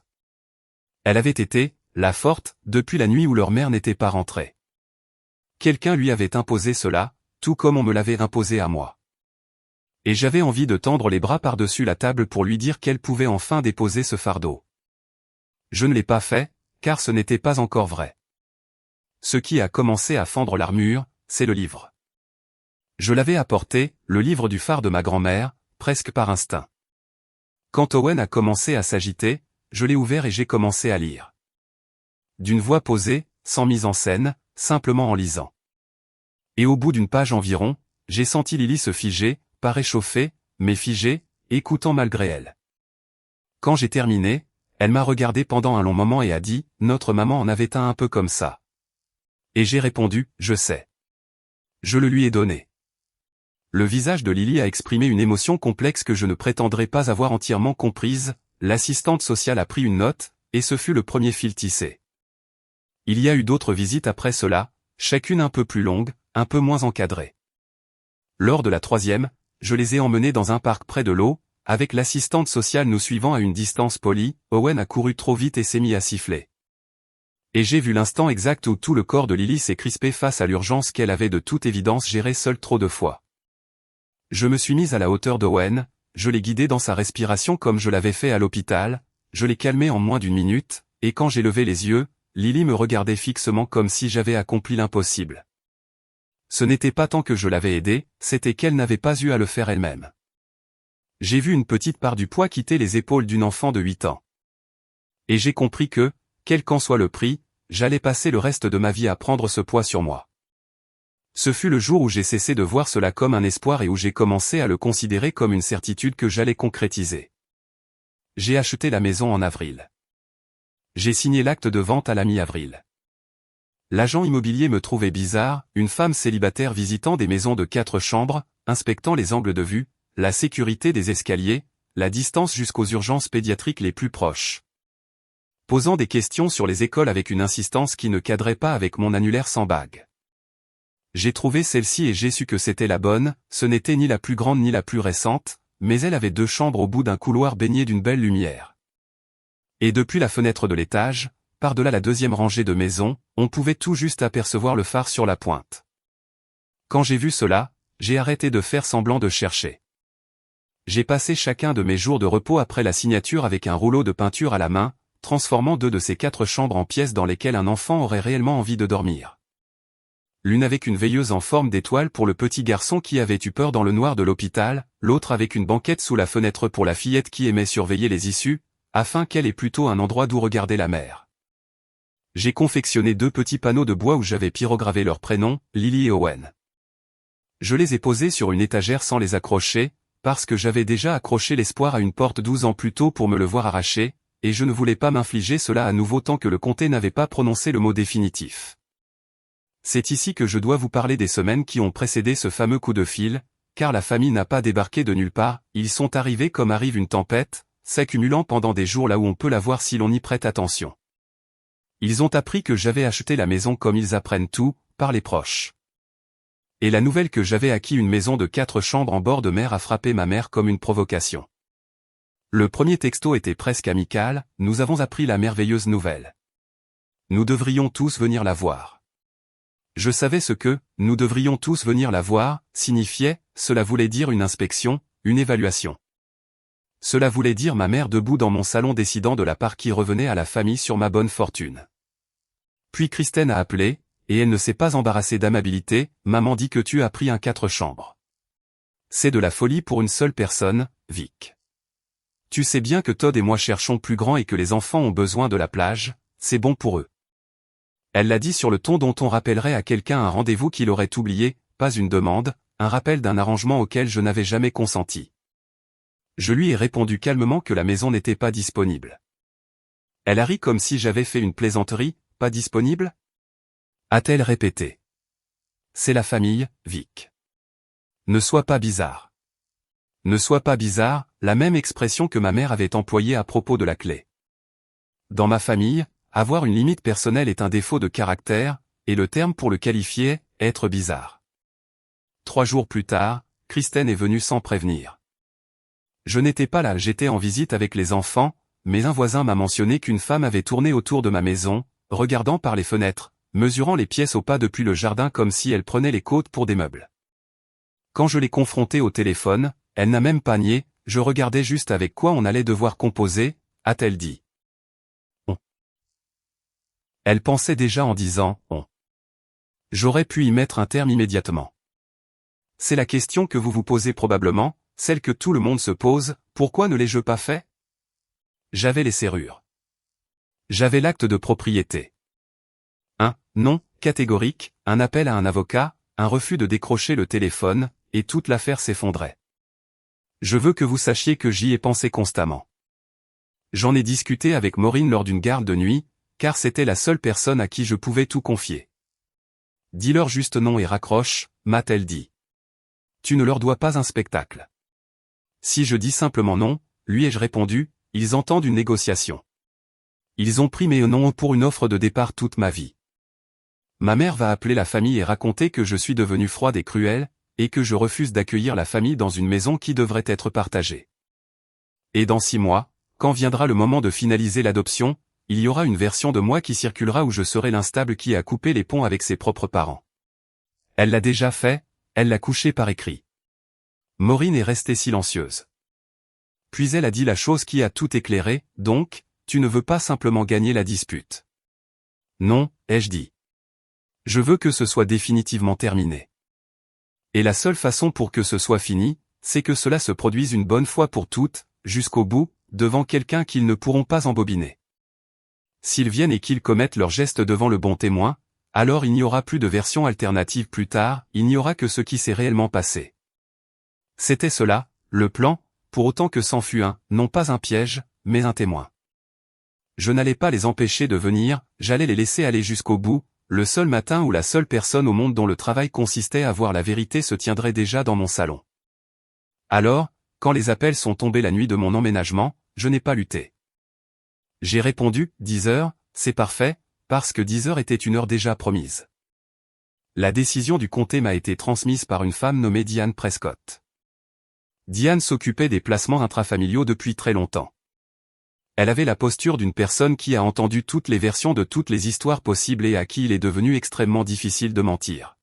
Elle avait été, la forte, depuis la nuit où leur mère n'était pas rentrée. Quelqu'un lui avait imposé cela, tout comme on me l'avait imposé à moi. Et j'avais envie de tendre les bras par-dessus la table pour lui dire qu'elle pouvait enfin déposer ce fardeau. Je ne l'ai pas fait, car ce n'était pas encore vrai. Ce qui a commencé à fendre l'armure, c'est le livre. Je l'avais apporté, le livre du phare de ma grand-mère, presque par instinct. Quand Owen a commencé à s'agiter, je l'ai ouvert et j'ai commencé à lire. D'une voix posée, sans mise en scène, simplement en lisant. Et au bout d'une page environ, j'ai senti Lily se figer, pas réchauffée, mais figée, écoutant malgré elle. Quand j'ai terminé, elle m'a regardé pendant un long moment et a dit « Notre maman en avait un peu comme ça. » Et j'ai répondu « Je sais. » Je le lui ai donné. Le visage de Lily a exprimé une émotion complexe que je ne prétendrai pas avoir entièrement comprise, l'assistante sociale a pris une note, et ce fut le premier fil tissé. Il y a eu d'autres visites après cela, chacune un peu plus longue, un peu moins encadrée. Lors de la troisième, je les ai emmenés dans un parc près de l'eau, avec l'assistante sociale nous suivant à une distance polie. Owen a couru trop vite et s'est mis à siffler. Et j'ai vu l'instant exact où tout le corps de Lily s'est crispé face à l'urgence qu'elle avait de toute évidence gérée seule trop de fois. Je me suis mise à la hauteur d'Owen, je l'ai guidé dans sa respiration comme je l'avais fait à l'hôpital, je l'ai calmé en moins d'une minute, et quand j'ai levé les yeux, Lily me regardait fixement comme si j'avais accompli l'impossible. Ce n'était pas tant que je l'avais aidée, c'était qu'elle n'avait pas eu à le faire elle-même. J'ai vu une petite part du poids quitter les épaules d'une enfant de 8 ans. Et j'ai compris que, quel qu'en soit le prix, j'allais passer le reste de ma vie à prendre ce poids sur moi. Ce fut le jour où j'ai cessé de voir cela comme un espoir et où j'ai commencé à le considérer comme une certitude que j'allais concrétiser. J'ai acheté la maison en avril. J'ai signé l'acte de vente à la mi-avril. L'agent immobilier me trouvait bizarre, une femme célibataire visitant des maisons de 4 chambres, inspectant les angles de vue, la sécurité des escaliers, la distance jusqu'aux urgences pédiatriques les plus proches. Posant des questions sur les écoles avec une insistance qui ne cadrait pas avec mon annulaire sans bague. J'ai trouvé celle-ci et j'ai su que c'était la bonne, ce n'était ni la plus grande ni la plus récente, mais elle avait 2 chambres au bout d'un couloir baigné d'une belle lumière. Et depuis la fenêtre de l'étage, par-delà la 2e rangée de maisons, on pouvait tout juste apercevoir le phare sur la pointe. Quand j'ai vu cela, j'ai arrêté de faire semblant de chercher. J'ai passé chacun de mes jours de repos après la signature avec un rouleau de peinture à la main, transformant 2 de ces 4 chambres en pièces dans lesquelles un enfant aurait réellement envie de dormir. L'une avec une veilleuse en forme d'étoile pour le petit garçon qui avait eu peur dans le noir de l'hôpital, l'autre avec une banquette sous la fenêtre pour la fillette qui aimait surveiller les issues, afin qu'elle ait plutôt un endroit d'où regarder la mer. J'ai confectionné 2 petits panneaux de bois où j'avais pyrogravé leurs prénoms, Lily et Owen. Je les ai posés sur une étagère sans les accrocher, parce que j'avais déjà accroché l'espoir à une porte 12 ans plus tôt pour me le voir arracher, et je ne voulais pas m'infliger cela à nouveau tant que le comté n'avait pas prononcé le mot définitif. C'est ici que je dois vous parler des semaines qui ont précédé ce fameux coup de fil, car la famille n'a pas débarqué de nulle part, ils sont arrivés comme arrive une tempête, s'accumulant pendant des jours là où on peut la voir si l'on y prête attention. Ils ont appris que j'avais acheté la maison comme ils apprennent tout, par les proches. Et la nouvelle que j'avais acquis une maison de 4 chambres en bord de mer a frappé ma mère comme une provocation. Le premier texto était presque amical, nous avons appris la merveilleuse nouvelle. Nous devrions tous venir la voir. Je savais ce que « nous devrions tous venir la voir » signifiait, cela voulait dire une inspection, une évaluation. Cela voulait dire ma mère debout dans mon salon décidant de la part qui revenait à la famille sur ma bonne fortune. Puis Kristen a appelé, et elle ne s'est pas embarrassée d'amabilité, maman dit que tu as pris un 4 chambres. C'est de la folie pour une seule personne, Vic. Tu sais bien que Todd et moi cherchons plus grand et que les enfants ont besoin de la plage, c'est bon pour eux. Elle l'a dit sur le ton dont on rappellerait à quelqu'un un rendez-vous qu'il aurait oublié, pas une demande, un rappel d'un arrangement auquel je n'avais jamais consenti. Je lui ai répondu calmement que la maison n'était pas disponible. Elle a ri comme si j'avais fait une plaisanterie, pas disponible ? A-t-elle répété. C'est la famille, Vic. Ne sois pas bizarre. Ne sois pas bizarre, la même expression que ma mère avait employée à propos de la clé. Dans ma famille, avoir une limite personnelle est un défaut de caractère, et le terme pour le qualifier est « être bizarre ». 3 jours plus tard, Kristen est venue sans prévenir. Je n'étais pas là, j'étais en visite avec les enfants, mais un voisin m'a mentionné qu'une femme avait tourné autour de ma maison, regardant par les fenêtres, mesurant les pièces au pas depuis le jardin comme si elle prenait les côtes pour des meubles. Quand je l'ai confrontée au téléphone, elle n'a même pas nié, je regardais juste avec quoi on allait devoir composer, a-t-elle dit. Elle pensait déjà en disant « on ». J'aurais pu y mettre un terme immédiatement. C'est la question que vous vous posez probablement, celle que tout le monde se pose, pourquoi ne l'ai-je pas fait ? J'avais les serrures. J'avais l'acte de propriété. Un non catégorique, un appel à un avocat, un refus de décrocher le téléphone, et toute l'affaire s'effondrait. Je veux que vous sachiez que j'y ai pensé constamment. J'en ai discuté avec Maureen lors d'une garde de nuit, car c'était la seule personne à qui je pouvais tout confier. Dis-leur juste non et raccroche, m'a-t-elle dit. Tu ne leur dois pas un spectacle. Si je dis simplement non, lui ai-je répondu, ils entendent une négociation. Ils ont pris mes noms pour une offre de départ toute ma vie. Ma mère va appeler la famille et raconter que je suis devenue froide et cruelle, et que je refuse d'accueillir la famille dans une maison qui devrait être partagée. Et dans 6 mois, quand viendra le moment de finaliser l'adoption, il y aura une version de moi qui circulera où je serai l'instable qui a coupé les ponts avec ses propres parents. Elle l'a déjà fait, elle l'a couché par écrit. Maureen est restée silencieuse. Puis elle a dit la chose qui a tout éclairé, donc, tu ne veux pas simplement gagner la dispute. Non, ai-je dit. Je veux que ce soit définitivement terminé. Et la seule façon pour que ce soit fini, c'est que cela se produise une bonne fois pour toutes, jusqu'au bout, devant quelqu'un qu'ils ne pourront pas embobiner. S'ils viennent et qu'ils commettent leur geste devant le bon témoin, alors il n'y aura plus de version alternative plus tard, il n'y aura que ce qui s'est réellement passé. C'était cela, le plan, pour autant que c'en fût un, non pas un piège, mais un témoin. Je n'allais pas les empêcher de venir, j'allais les laisser aller jusqu'au bout, le seul matin où la seule personne au monde dont le travail consistait à voir la vérité se tiendrait déjà dans mon salon. Alors, quand les appels sont tombés la nuit de mon emménagement, je n'ai pas lutté. J'ai répondu, 10 heures, c'est parfait, parce que 10 heures était une heure déjà promise. La décision du comté m'a été transmise par une femme nommée Diane Prescott. Diane s'occupait des placements intrafamiliaux depuis très longtemps. Elle avait la posture d'une personne qui a entendu toutes les versions de toutes les histoires possibles et à qui il est devenu extrêmement difficile de mentir.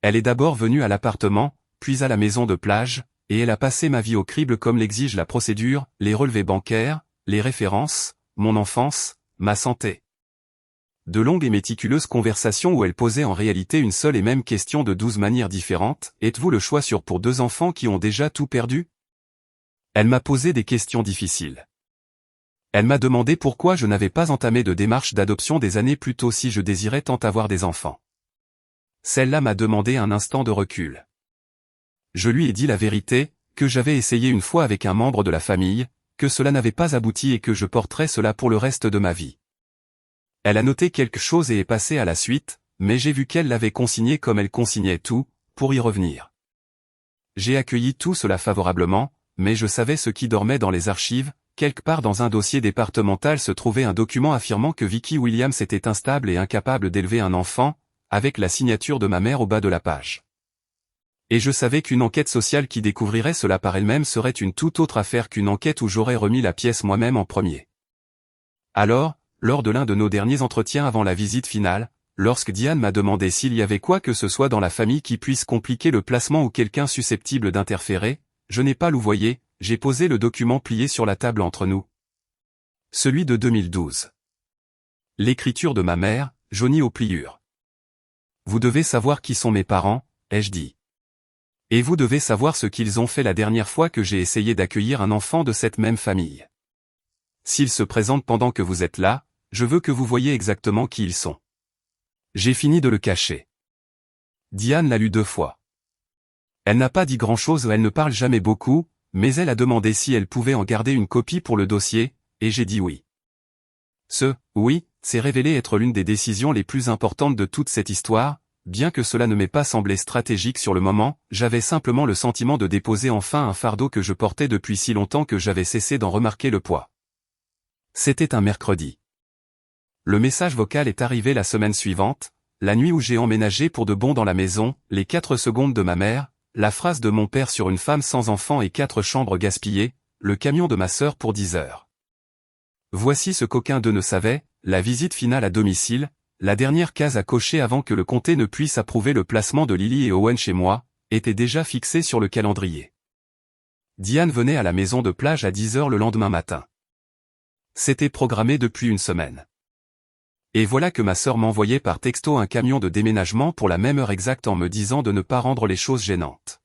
Elle est d'abord venue à l'appartement, puis à la maison de plage, et elle a passé ma vie au crible comme l'exige la procédure, les relevés bancaires, les références, mon enfance, ma santé. De longues et méticuleuses conversations où elle posait en réalité une seule et même question de 12 manières différentes. Êtes-vous le choix sûr pour 2 enfants qui ont déjà tout perdu? Elle m'a posé des questions difficiles. Elle m'a demandé pourquoi je n'avais pas entamé de démarche d'adoption des années plus tôt si je désirais tant avoir des enfants. Celle-là m'a demandé un instant de recul. Je lui ai dit la vérité, que j'avais essayé une fois avec un membre de la famille, que cela n'avait pas abouti et que je porterais cela pour le reste de ma vie. Elle a noté quelque chose et est passée à la suite, mais j'ai vu qu'elle l'avait consigné comme elle consignait tout, pour y revenir. J'ai accueilli tout cela favorablement, mais je savais ce qui dormait dans les archives, quelque part dans un dossier départemental se trouvait un document affirmant que Vicky Williams était instable et incapable d'élever un enfant, avec la signature de ma mère au bas de la page. Et je savais qu'une enquête sociale qui découvrirait cela par elle-même serait une toute autre affaire qu'une enquête où j'aurais remis la pièce moi-même en premier. Alors, lors de l'un de nos derniers entretiens avant la visite finale, lorsque Diane m'a demandé s'il y avait quoi que ce soit dans la famille qui puisse compliquer le placement ou quelqu'un susceptible d'interférer, je n'ai pas louvoyé, j'ai posé le document plié sur la table entre nous. Celui de 2012. L'écriture de ma mère, jaunie aux pliures. Vous devez savoir qui sont mes parents, ai-je dit. Et vous devez savoir ce qu'ils ont fait la dernière fois que j'ai essayé d'accueillir un enfant de cette même famille. S'ils se présentent pendant que vous êtes là, je veux que vous voyiez exactement qui ils sont. J'ai fini de le cacher. Diane l'a lu 2 fois. Elle n'a pas dit grand-chose, elle ne parle jamais beaucoup, mais elle a demandé si elle pouvait en garder une copie pour le dossier, et j'ai dit oui. Oui, s'est révélé être l'une des décisions les plus importantes de toute cette histoire, bien que cela ne m'ait pas semblé stratégique sur le moment, j'avais simplement le sentiment de déposer enfin un fardeau que je portais depuis si longtemps que j'avais cessé d'en remarquer le poids. C'était un mercredi. Le message vocal est arrivé la semaine suivante, la nuit où j'ai emménagé pour de bon dans la maison, les 4 secondes de ma mère, la phrase de mon père sur une femme sans enfant et 4 chambres gaspillées, le camion de ma sœur pour 10 heures. Voici ce qu'aucun d'eux ne savait, la visite finale à domicile, la dernière case à cocher avant que le comté ne puisse approuver le placement de Lily et Owen chez moi, était déjà fixée sur le calendrier. Diane venait à la maison de plage à 10 heures le lendemain matin. C'était programmé depuis une semaine. Et voilà que ma sœur m'envoyait par texto un camion de déménagement pour la même heure exacte en me disant de ne pas rendre les choses gênantes.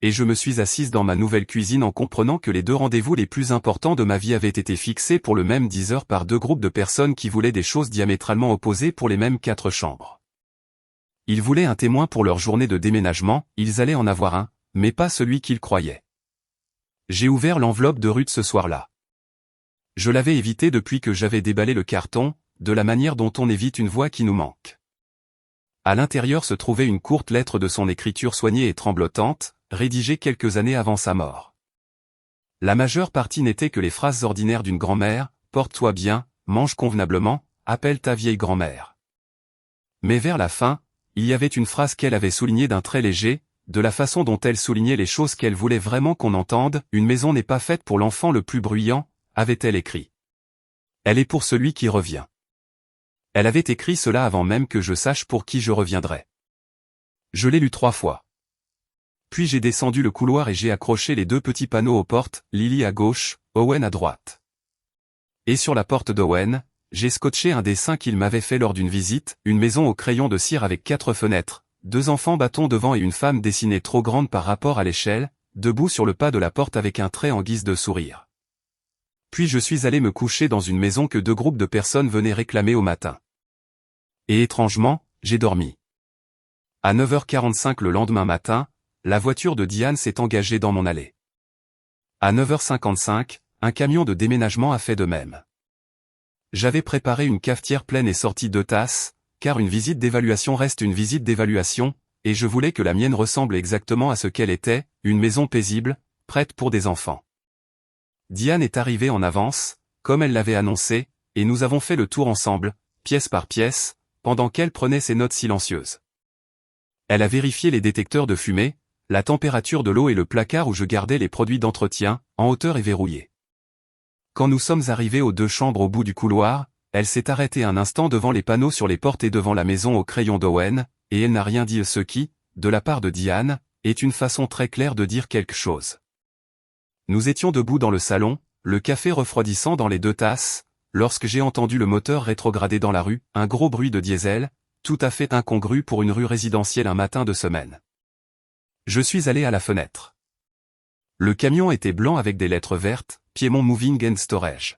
Et je me suis assise dans ma nouvelle cuisine en comprenant que les 2 rendez-vous les plus importants de ma vie avaient été fixés pour le même 10 heures par 2 groupes de personnes qui voulaient des choses diamétralement opposées pour les mêmes 4 chambres. Ils voulaient un témoin pour leur journée de déménagement, ils allaient en avoir un, mais pas celui qu'ils croyaient. J'ai ouvert l'enveloppe de Ruth ce soir-là. Je l'avais évité depuis que j'avais déballé le carton, de la manière dont on évite une voix qui nous manque. À l'intérieur se trouvait une courte lettre de son écriture soignée et tremblotante, rédigée quelques années avant sa mort. La majeure partie n'était que les phrases ordinaires d'une grand-mère, « Porte-toi bien, mange convenablement, appelle ta vieille grand-mère ». Mais vers la fin, il y avait une phrase qu'elle avait soulignée d'un trait léger, de la façon dont elle soulignait les choses qu'elle voulait vraiment qu'on entende, « Une maison n'est pas faite pour l'enfant le plus bruyant », avait-elle écrit. Elle est pour celui qui revient. Elle avait écrit cela avant même que je sache pour qui je reviendrais. Je l'ai lu 3 fois. Puis j'ai descendu le couloir et j'ai accroché les 2 petits panneaux aux portes, Lily à gauche, Owen à droite. Et sur la porte d'Owen, j'ai scotché un dessin qu'il m'avait fait lors d'une visite, une maison au crayon de cire avec 4 fenêtres, 2 enfants bâtons devant et une femme dessinée trop grande par rapport à l'échelle, debout sur le pas de la porte avec un trait en guise de sourire. Puis je suis allé me coucher dans une maison que 2 groupes de personnes venaient réclamer au matin. Et étrangement, j'ai dormi. À 9h45 le lendemain matin, la voiture de Diane s'est engagée dans mon allée. À 9h55, un camion de déménagement a fait de même. J'avais préparé une cafetière pleine et sorti 2 tasses, car une visite d'évaluation reste une visite d'évaluation, et je voulais que la mienne ressemble exactement à ce qu'elle était, une maison paisible, prête pour des enfants. Diane est arrivée en avance, comme elle l'avait annoncé, et nous avons fait le tour ensemble, pièce par pièce, pendant qu'elle prenait ses notes silencieuses. Elle a vérifié les détecteurs de fumée, la température de l'eau et le placard où je gardais les produits d'entretien, en hauteur et verrouillés. Quand nous sommes arrivés aux 2 chambres au bout du couloir, elle s'est arrêtée un instant devant les panneaux sur les portes et devant la maison au crayon d'Owen, et elle n'a rien dit, ce qui, de la part de Diane, est une façon très claire de dire quelque chose. Nous étions debout dans le salon, le café refroidissant dans les 2 tasses, lorsque j'ai entendu le moteur rétrograder dans la rue, un gros bruit de diesel, tout à fait incongru pour une rue résidentielle un matin de semaine. Je suis allé à la fenêtre. Le camion était blanc avec des lettres vertes, Piedmont Moving and Storage.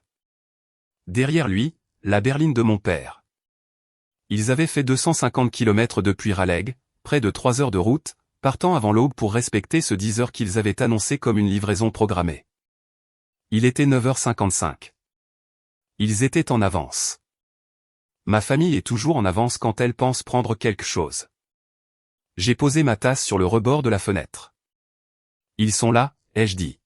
Derrière lui, la berline de mon père. Ils avaient fait 250 km depuis Raleigh, près de 3 heures de route, partant avant l'aube pour respecter ce 10 heures qu'ils avaient annoncé comme une livraison programmée. Il était 9h55. Ils étaient en avance. Ma famille est toujours en avance quand elle pense prendre quelque chose. J'ai posé ma tasse sur le rebord de la fenêtre. Ils sont là, ai-je dit.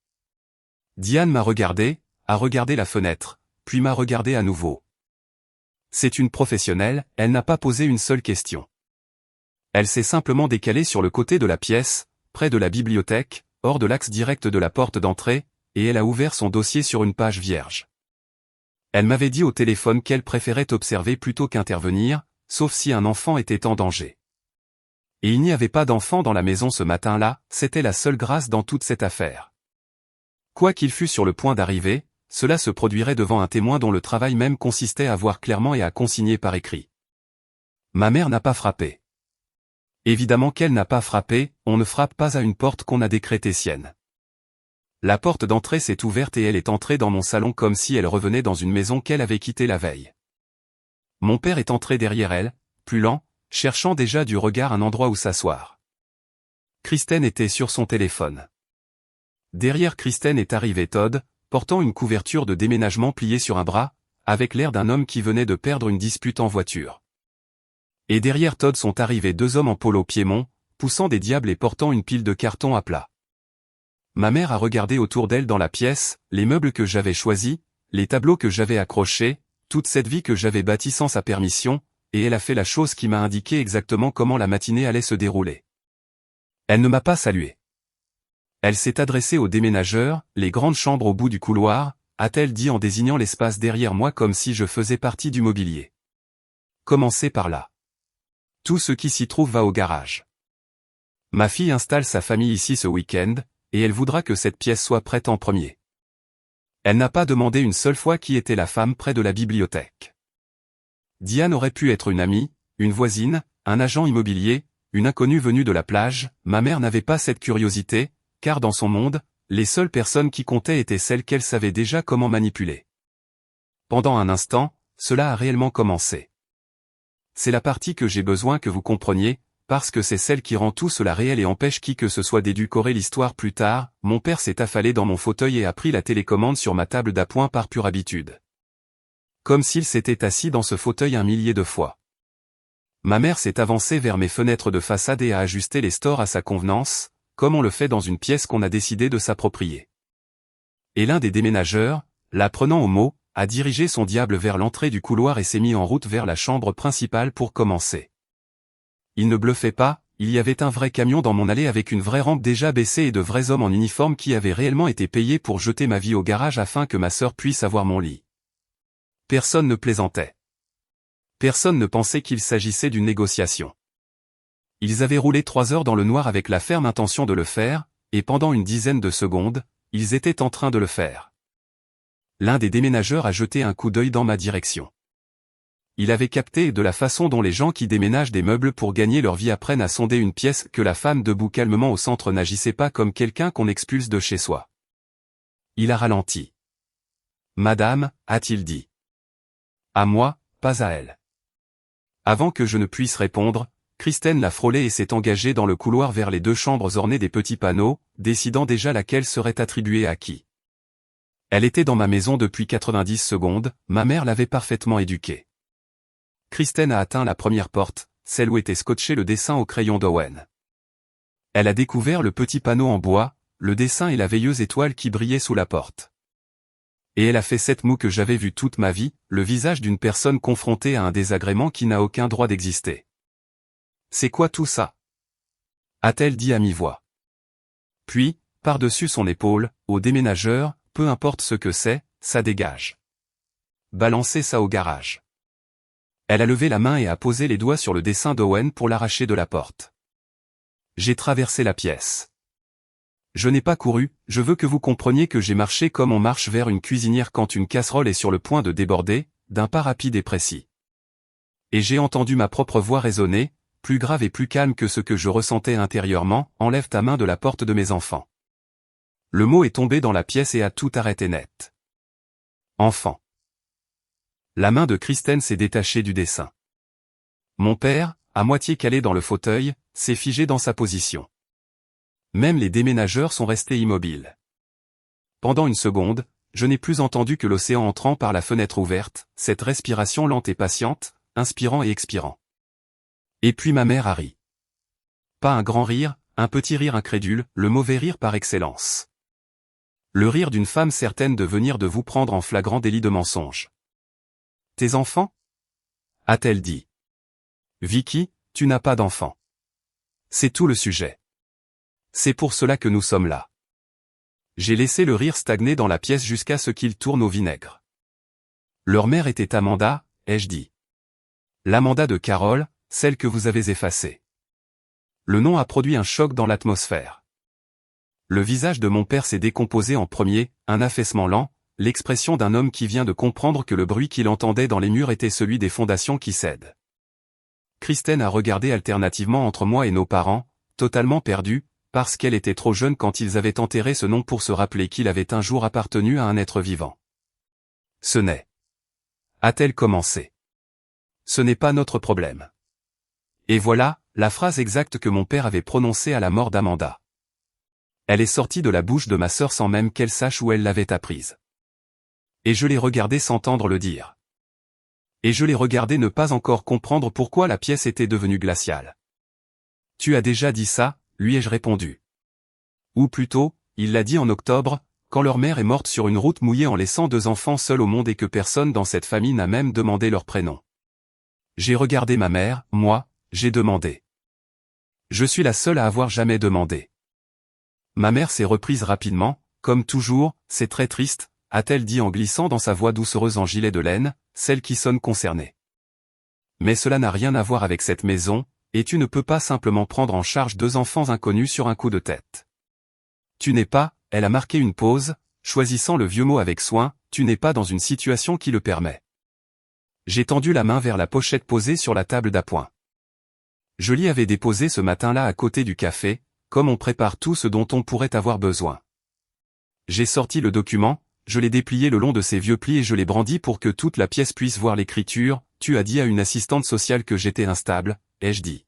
Diane m'a regardé, a regardé la fenêtre, puis m'a regardé à nouveau. C'est une professionnelle, elle n'a pas posé une seule question. Elle s'est simplement décalée sur le côté de la pièce, près de la bibliothèque, hors de l'axe direct de la porte d'entrée, et elle a ouvert son dossier sur une page vierge. Elle m'avait dit au téléphone qu'elle préférait observer plutôt qu'intervenir, sauf si un enfant était en danger. Et il n'y avait pas d'enfant dans la maison ce matin-là, c'était la seule grâce dans toute cette affaire. Quoi qu'il fût sur le point d'arriver, cela se produirait devant un témoin dont le travail même consistait à voir clairement et à consigner par écrit. Ma mère n'a pas frappé. Évidemment qu'elle n'a pas frappé, on ne frappe pas à une porte qu'on a décrétée sienne. La porte d'entrée s'est ouverte et elle est entrée dans mon salon comme si elle revenait dans une maison qu'elle avait quittée la veille. Mon père est entré derrière elle, plus lent, cherchant déjà du regard un endroit où s'asseoir. Kristen était sur son téléphone. Derrière Kristen est arrivé Todd, portant une couverture de déménagement pliée sur un bras, avec l'air d'un homme qui venait de perdre une dispute en voiture. Et derrière Todd sont arrivés deux hommes en polo piémont, poussant des diables et portant une pile de cartons à plat. Ma mère a regardé autour d'elle dans la pièce, les meubles que j'avais choisis, les tableaux que j'avais accrochés, toute cette vie que j'avais bâtie sans sa permission, et elle a fait la chose qui m'a indiqué exactement comment la matinée allait se dérouler. Elle ne m'a pas salué. Elle s'est adressée aux déménageurs, les grandes chambres au bout du couloir, a-t-elle dit en désignant l'espace derrière moi comme si je faisais partie du mobilier. Commencez par là. Tout ce qui s'y trouve va au garage. Ma fille installe sa famille ici ce week-end, et elle voudra que cette pièce soit prête en premier. Elle n'a pas demandé une seule fois qui était la femme près de la bibliothèque. Diane aurait pu être une amie, une voisine, un agent immobilier, une inconnue venue de la plage, ma mère n'avait pas cette curiosité, car dans son monde, les seules personnes qui comptaient étaient celles qu'elle savait déjà comment manipuler. Pendant un instant, cela a réellement commencé. C'est la partie que j'ai besoin que vous compreniez, parce que c'est celle qui rend tout cela réel et empêche qui que ce soit d'édulcorer l'histoire plus tard. Mon père s'est affalé dans mon fauteuil et a pris la télécommande sur ma table d'appoint par pure habitude. Comme s'il s'était assis dans ce fauteuil un millier de fois. Ma mère s'est avancée vers mes fenêtres de façade et a ajusté les stores à sa convenance, comme on le fait dans une pièce qu'on a décidé de s'approprier. Et l'un des déménageurs, la prenant au mot, a dirigé son diable vers l'entrée du couloir et s'est mis en route vers la chambre principale pour commencer. Il ne bluffait pas, il y avait un vrai camion dans mon allée avec une vraie rampe déjà baissée et de vrais hommes en uniforme qui avaient réellement été payés pour jeter ma vie au garage afin que ma sœur puisse avoir mon lit. Personne ne plaisantait. Personne ne pensait qu'il s'agissait d'une négociation. Ils avaient roulé 3 heures dans le noir avec la ferme intention de le faire, et pendant une dizaine de secondes, ils étaient en train de le faire. L'un des déménageurs a jeté un coup d'œil dans ma direction. Il avait capté de la façon dont les gens qui déménagent des meubles pour gagner leur vie apprennent à sonder une pièce que la femme debout calmement au centre n'agissait pas comme quelqu'un qu'on expulse de chez soi. Il a ralenti. « Madame » a-t-il dit. « À moi, pas à elle. » Avant que je ne puisse répondre, Kristen l'a frôlé et s'est engagée dans le couloir vers les deux chambres ornées des petits panneaux, décidant déjà laquelle serait attribuée à qui. Elle était dans ma maison depuis 90 secondes, ma mère l'avait parfaitement éduquée. Kristen a atteint la première porte, celle où était scotché le dessin au crayon d'Owen. Elle a découvert le petit panneau en bois, le dessin et la veilleuse étoile qui brillaient sous la porte. Et elle a fait cette moue que j'avais vue toute ma vie, le visage d'une personne confrontée à un désagrément qui n'a aucun droit d'exister. « C'est quoi tout ça » a-t-elle dit à mi-voix. Puis, par-dessus son épaule, au déménageur, peu importe ce que c'est, ça dégage. Balancez ça au garage. Elle a levé la main et a posé les doigts sur le dessin d'Owen pour l'arracher de la porte. J'ai traversé la pièce. Je n'ai pas couru, je veux que vous compreniez que j'ai marché comme on marche vers une cuisinière quand une casserole est sur le point de déborder, d'un pas rapide et précis. Et j'ai entendu ma propre voix résonner, plus grave et plus calme que ce que je ressentais intérieurement, enlève ta main de la porte de mes enfants. Le mot est tombé dans la pièce et a tout arrêté net. Enfant. La main de Kristen s'est détachée du dessin. Mon père, à moitié calé dans le fauteuil, s'est figé dans sa position. Même les déménageurs sont restés immobiles. Pendant une seconde, je n'ai plus entendu que l'océan entrant par la fenêtre ouverte, cette respiration lente et patiente, inspirant et expirant. Et puis ma mère a ri. Pas un grand rire, un petit rire incrédule, le mauvais rire par excellence. Le rire d'une femme certaine de venir de vous prendre en flagrant délit de mensonge. Tes enfants ? A-t-elle dit. Vicky, tu n'as pas d'enfants. C'est tout le sujet. C'est pour cela que nous sommes là. J'ai laissé le rire stagner dans la pièce jusqu'à ce qu'il tourne au vinaigre. Leur mère était Amanda, ai-je dit. L'Amanda de Carole, celle que vous avez effacée. Le nom a produit un choc dans l'atmosphère. Le visage de mon père s'est décomposé en premier, un affaissement lent, l'expression d'un homme qui vient de comprendre que le bruit qu'il entendait dans les murs était celui des fondations qui cèdent. Kristen a regardé alternativement entre moi et nos parents, totalement perdus, parce qu'elle était trop jeune quand ils avaient enterré ce nom pour se rappeler qu'il avait un jour appartenu à un être vivant. Ce n'est. A-t-elle commencé. Ce n'est pas notre problème. Et voilà, la phrase exacte que mon père avait prononcée à la mort d'Amanda. Elle est sortie de la bouche de ma sœur sans même qu'elle sache où elle l'avait apprise. Et je l'ai regardé s'entendre le dire. Et je l'ai regardé ne pas encore comprendre pourquoi la pièce était devenue glaciale. Tu as déjà dit ça, lui ai-je répondu. Ou plutôt, il l'a dit en octobre, quand leur mère est morte sur une route mouillée en laissant 2 enfants seuls au monde et que personne dans cette famille n'a même demandé leur prénom. J'ai regardé ma mère, moi, j'ai demandé. Je suis la seule à avoir jamais demandé. Ma mère s'est reprise rapidement, comme toujours, c'est très triste, a-t-elle dit en glissant dans sa voix doucereuse en gilet de laine, celle qui sonne concernée. Mais cela n'a rien à voir avec cette maison, et tu ne peux pas simplement prendre en charge 2 enfants inconnus sur un coup de tête. Tu n'es pas, elle a marqué une pause, choisissant le vieux mot avec soin, tu n'es pas dans une situation qui le permet. J'ai tendu la main vers la pochette posée sur la table d'appoint. Je l'y avais déposée ce matin-là à côté du café, comme on prépare tout ce dont on pourrait avoir besoin. J'ai sorti le document, je l'ai déplié le long de ses vieux plis et je l'ai brandi pour que toute la pièce puisse voir l'écriture, tu as dit à une assistante sociale que j'étais instable, ai-je dit.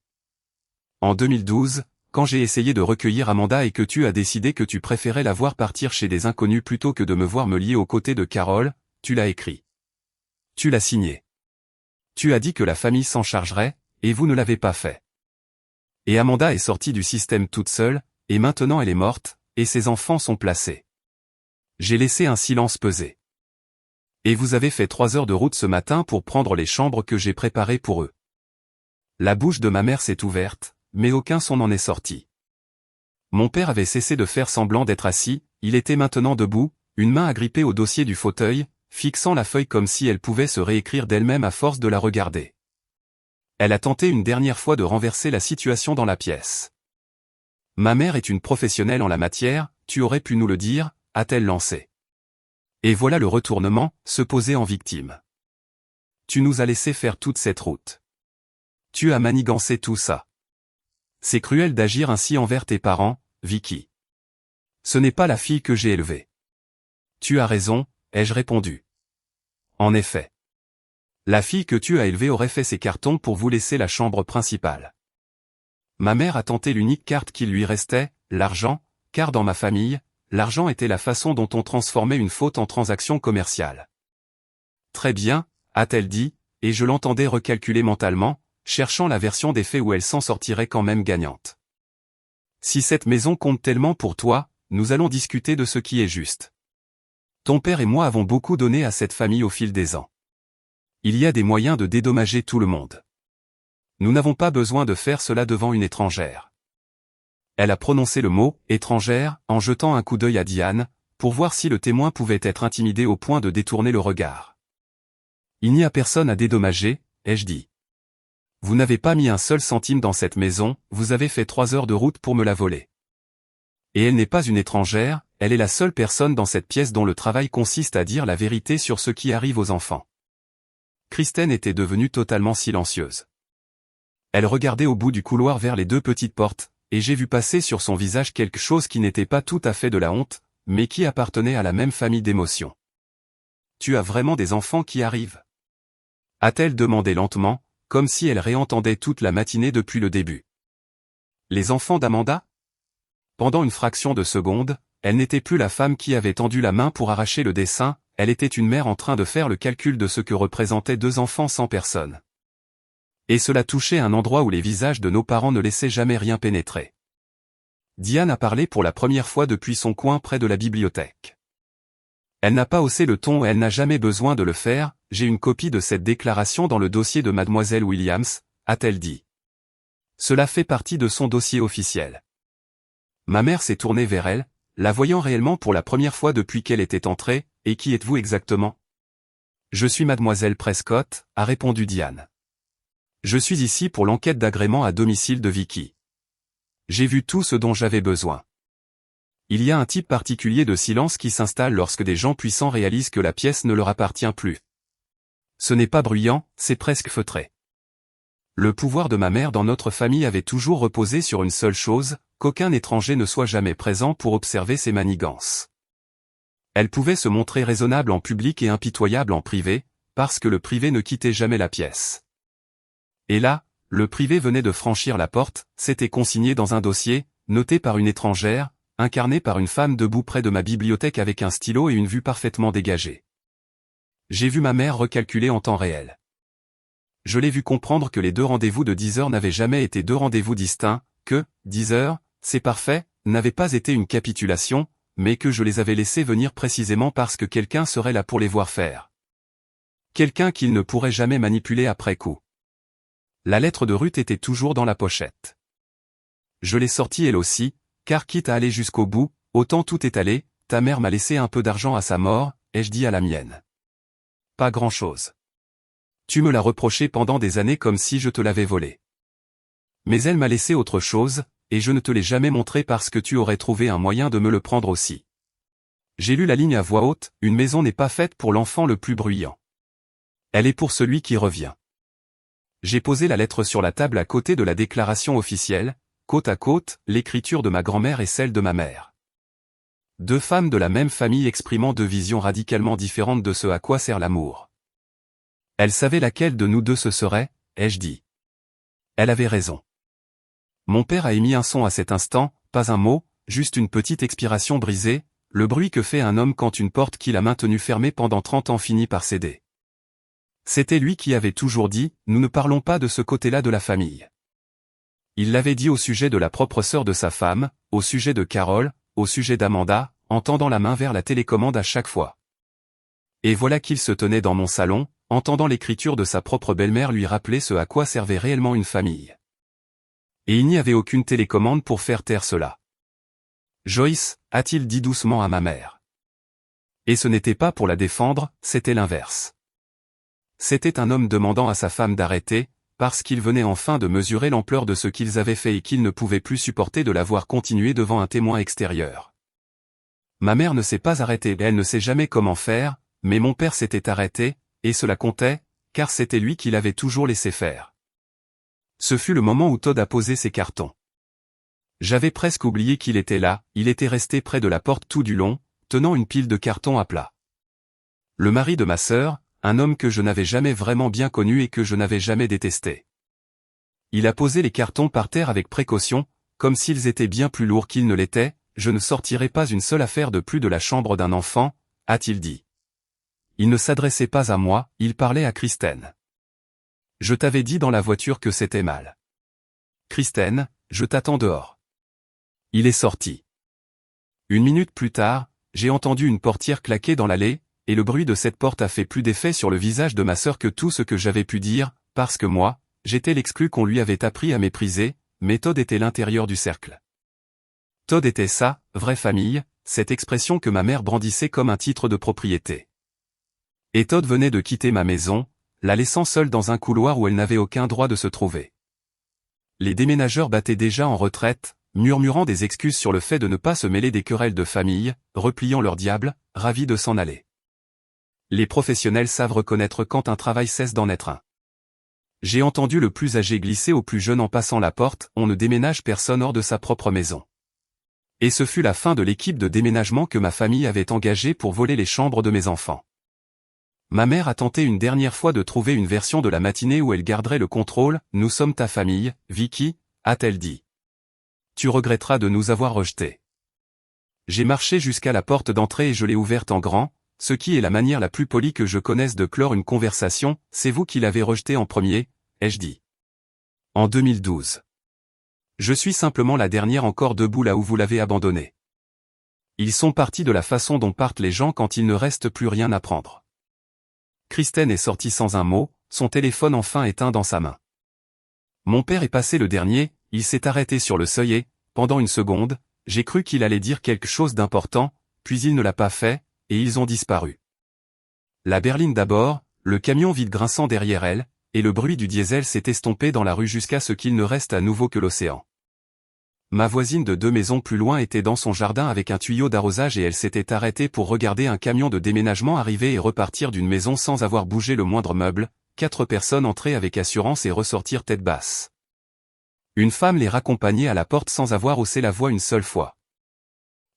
En 2012, quand j'ai essayé de recueillir Amanda et que tu as décidé que tu préférais la voir partir chez des inconnus plutôt que de me voir me lier aux côtés de Carole, tu l'as écrit. Tu l'as signé. Tu as dit que la famille s'en chargerait, et vous ne l'avez pas fait. Et Amanda est sortie du système toute seule, et maintenant elle est morte, et ses enfants sont placés. J'ai laissé un silence peser. Et vous avez fait 3 heures de route ce matin pour prendre les chambres que j'ai préparées pour eux. La bouche de ma mère s'est ouverte, mais aucun son n'en est sorti. Mon père avait cessé de faire semblant d'être assis, il était maintenant debout, une main agrippée au dossier du fauteuil, fixant la feuille comme si elle pouvait se réécrire d'elle-même à force de la regarder. Elle a tenté une dernière fois de renverser la situation dans la pièce. Ma mère est une professionnelle en la matière, tu aurais pu nous le dire, a-t-elle lancé. Et voilà le retournement, se poser en victime. Tu nous as laissé faire toute cette route. Tu as manigancé tout ça. C'est cruel d'agir ainsi envers tes parents, Vicky. Ce n'est pas la fille que j'ai élevée. Tu as raison, ai-je répondu. En effet. La fille que tu as élevée aurait fait ses cartons pour vous laisser la chambre principale. Ma mère a tenté l'unique carte qui lui restait, l'argent, car dans ma famille, l'argent était la façon dont on transformait une faute en transaction commerciale. Très bien, a-t-elle dit, et je l'entendais recalculer mentalement, cherchant la version des faits où elle s'en sortirait quand même gagnante. Si cette maison compte tellement pour toi, nous allons discuter de ce qui est juste. Ton père et moi avons beaucoup donné à cette famille au fil des ans. Il y a des moyens de dédommager tout le monde. Nous n'avons pas besoin de faire cela devant une étrangère. Elle a prononcé le mot « étrangère » en jetant un coup d'œil à Diane, pour voir si le témoin pouvait être intimidé au point de détourner le regard. Il n'y a personne à dédommager, ai-je dit. Vous n'avez pas mis un seul centime dans cette maison, vous avez fait 3 heures de route pour me la voler. Et elle n'est pas une étrangère, elle est la seule personne dans cette pièce dont le travail consiste à dire la vérité sur ce qui arrive aux enfants. Kristen était devenue totalement silencieuse. Elle regardait au bout du couloir vers les 2 petites portes, et j'ai vu passer sur son visage quelque chose qui n'était pas tout à fait de la honte, mais qui appartenait à la même famille d'émotions. Tu as vraiment des enfants qui arrivent? A-t-elle demandé lentement, comme si elle réentendait toute la matinée depuis le début. Les enfants d'Amanda? Pendant une fraction de seconde, elle n'était plus la femme qui avait tendu la main pour arracher le dessin, elle était une mère en train de faire le calcul de ce que représentaient 2 enfants sans personne. Et cela touchait un endroit où les visages de nos parents ne laissaient jamais rien pénétrer. Diane a parlé pour la première fois depuis son coin près de la bibliothèque. Elle n'a pas haussé le ton et elle n'a jamais besoin de le faire, j'ai une copie de cette déclaration dans le dossier de Mademoiselle Williams, a-t-elle dit. Cela fait partie de son dossier officiel. Ma mère s'est tournée vers elle, la voyant réellement pour la première fois depuis qu'elle était entrée. Et qui êtes-vous exactement? Je suis mademoiselle Prescott, a répondu Diane. Je suis ici pour l'enquête d'agrément à domicile de Vicky. J'ai vu tout ce dont j'avais besoin. Il y a un type particulier de silence qui s'installe lorsque des gens puissants réalisent que la pièce ne leur appartient plus. Ce n'est pas bruyant, c'est presque feutré. Le pouvoir de ma mère dans notre famille avait toujours reposé sur une seule chose, qu'aucun étranger ne soit jamais présent pour observer ses manigances. Elle pouvait se montrer raisonnable en public et impitoyable en privé, parce que le privé ne quittait jamais la pièce. Et là, le privé venait de franchir la porte, c'était consigné dans un dossier, noté par une étrangère, incarné par une femme debout près de ma bibliothèque avec un stylo et une vue parfaitement dégagée. J'ai vu ma mère recalculer en temps réel. Je l'ai vu comprendre que les 2 rendez-vous de 10 heures n'avaient jamais été 2 rendez-vous distincts, que, 10 heures, c'est parfait, n'avait pas été une capitulation, mais que je les avais laissés venir précisément parce que quelqu'un serait là pour les voir faire. Quelqu'un qu'ils ne pourraient jamais manipuler après coup. La lettre de Ruth était toujours dans la pochette. Je l'ai sortie elle aussi, car quitte à aller jusqu'au bout, autant tout étaler, ta mère m'a laissé un peu d'argent à sa mort, ai-je dit à la mienne. Pas grand-chose. Tu me l'as reproché pendant des années comme si je te l'avais volé. Mais elle m'a laissé autre chose, et je ne te l'ai jamais montré parce que tu aurais trouvé un moyen de me le prendre aussi. J'ai lu la ligne à voix haute, une maison n'est pas faite pour l'enfant le plus bruyant. Elle est pour celui qui revient. J'ai posé la lettre sur la table à côté de la déclaration officielle, côte à côte, l'écriture de ma grand-mère et celle de ma mère. 2 femmes de la même famille exprimant 2 visions radicalement différentes de ce à quoi sert l'amour. Elle savait laquelle de nous 2 ce serait, ai-je dit. Elle avait raison. Mon père a émis un son à cet instant, pas un mot, juste une petite expiration brisée, le bruit que fait un homme quand une porte qu'il a maintenue fermée pendant 30 ans finit par céder. C'était lui qui avait toujours dit, nous ne parlons pas de ce côté-là de la famille. Il l'avait dit au sujet de la propre sœur de sa femme, au sujet de Carole, au sujet d'Amanda, en tendant la main vers la télécommande à chaque fois. Et voilà qu'il se tenait dans mon salon, entendant l'écriture de sa propre belle-mère lui rappeler ce à quoi servait réellement une famille. Et il n'y avait aucune télécommande pour faire taire cela. Joyce, a-t-il dit doucement à ma mère. Et ce n'était pas pour la défendre, c'était l'inverse. C'était un homme demandant à sa femme d'arrêter, parce qu'il venait enfin de mesurer l'ampleur de ce qu'ils avaient fait et qu'il ne pouvait plus supporter de la voir continuer devant un témoin extérieur. Ma mère ne s'est pas arrêtée, elle ne sait jamais comment faire, mais mon père s'était arrêté, et cela comptait, car c'était lui qui l'avait toujours laissé faire. Ce fut le moment où Todd a posé ses cartons. J'avais presque oublié qu'il était là, il était resté près de la porte tout du long, tenant une pile de cartons à plat. Le mari de ma sœur, un homme que je n'avais jamais vraiment bien connu et que je n'avais jamais détesté. Il a posé les cartons par terre avec précaution, comme s'ils étaient bien plus lourds qu'ils ne l'étaient, je ne sortirai pas une seule affaire de plus de la chambre d'un enfant, a-t-il dit. Il ne s'adressait pas à moi, il parlait à Kristen. Je t'avais dit dans la voiture que c'était mal. Kristen, je t'attends dehors. Il est sorti. 1 minute plus tard, j'ai entendu une portière claquer dans l'allée, et le bruit de cette porte a fait plus d'effet sur le visage de ma sœur que tout ce que j'avais pu dire, parce que moi, j'étais l'exclu qu'on lui avait appris à mépriser, mais Todd était l'intérieur du cercle. Todd était ça, vraie famille, cette expression que ma mère brandissait comme un titre de propriété. Et Todd venait de quitter ma maison, la laissant seule dans un couloir où elle n'avait aucun droit de se trouver. Les déménageurs battaient déjà en retraite, murmurant des excuses sur le fait de ne pas se mêler des querelles de famille, repliant leur diable, ravis de s'en aller. Les professionnels savent reconnaître quand un travail cesse d'en être un. J'ai entendu le plus âgé glisser au plus jeune en passant la porte, on ne déménage personne hors de sa propre maison. Et ce fut la fin de l'équipe de déménagement que ma famille avait engagée pour voler les chambres de mes enfants. Ma mère a tenté une dernière fois de trouver une version de la matinée où elle garderait le contrôle, « Nous sommes ta famille, Vicky », a-t-elle dit. Tu regretteras de nous avoir rejetés. J'ai marché jusqu'à la porte d'entrée et je l'ai ouverte en grand, ce qui est la manière la plus polie que je connaisse de clore une conversation, c'est vous qui l'avez rejeté en premier, ai-je dit. En 2012. Je suis simplement la dernière encore debout là où vous l'avez abandonné. Ils sont partis de la façon dont partent les gens quand il ne reste plus rien à prendre. Kristen est sortie sans un mot, son téléphone enfin éteint dans sa main. Mon père est passé le dernier, il s'est arrêté sur le seuil et, pendant une seconde, j'ai cru qu'il allait dire quelque chose d'important, puis il ne l'a pas fait, et ils ont disparu. La berline d'abord, le camion vide grinçant derrière elle, et le bruit du diesel s'est estompé dans la rue jusqu'à ce qu'il ne reste à nouveau que l'océan. Ma voisine de 2 maisons plus loin était dans son jardin avec un tuyau d'arrosage et elle s'était arrêtée pour regarder un camion de déménagement arriver et repartir d'une maison sans avoir bougé le moindre meuble, 4 personnes entraient avec assurance et ressortirent tête basse. Une femme les raccompagnait à la porte sans avoir haussé la voix une seule fois.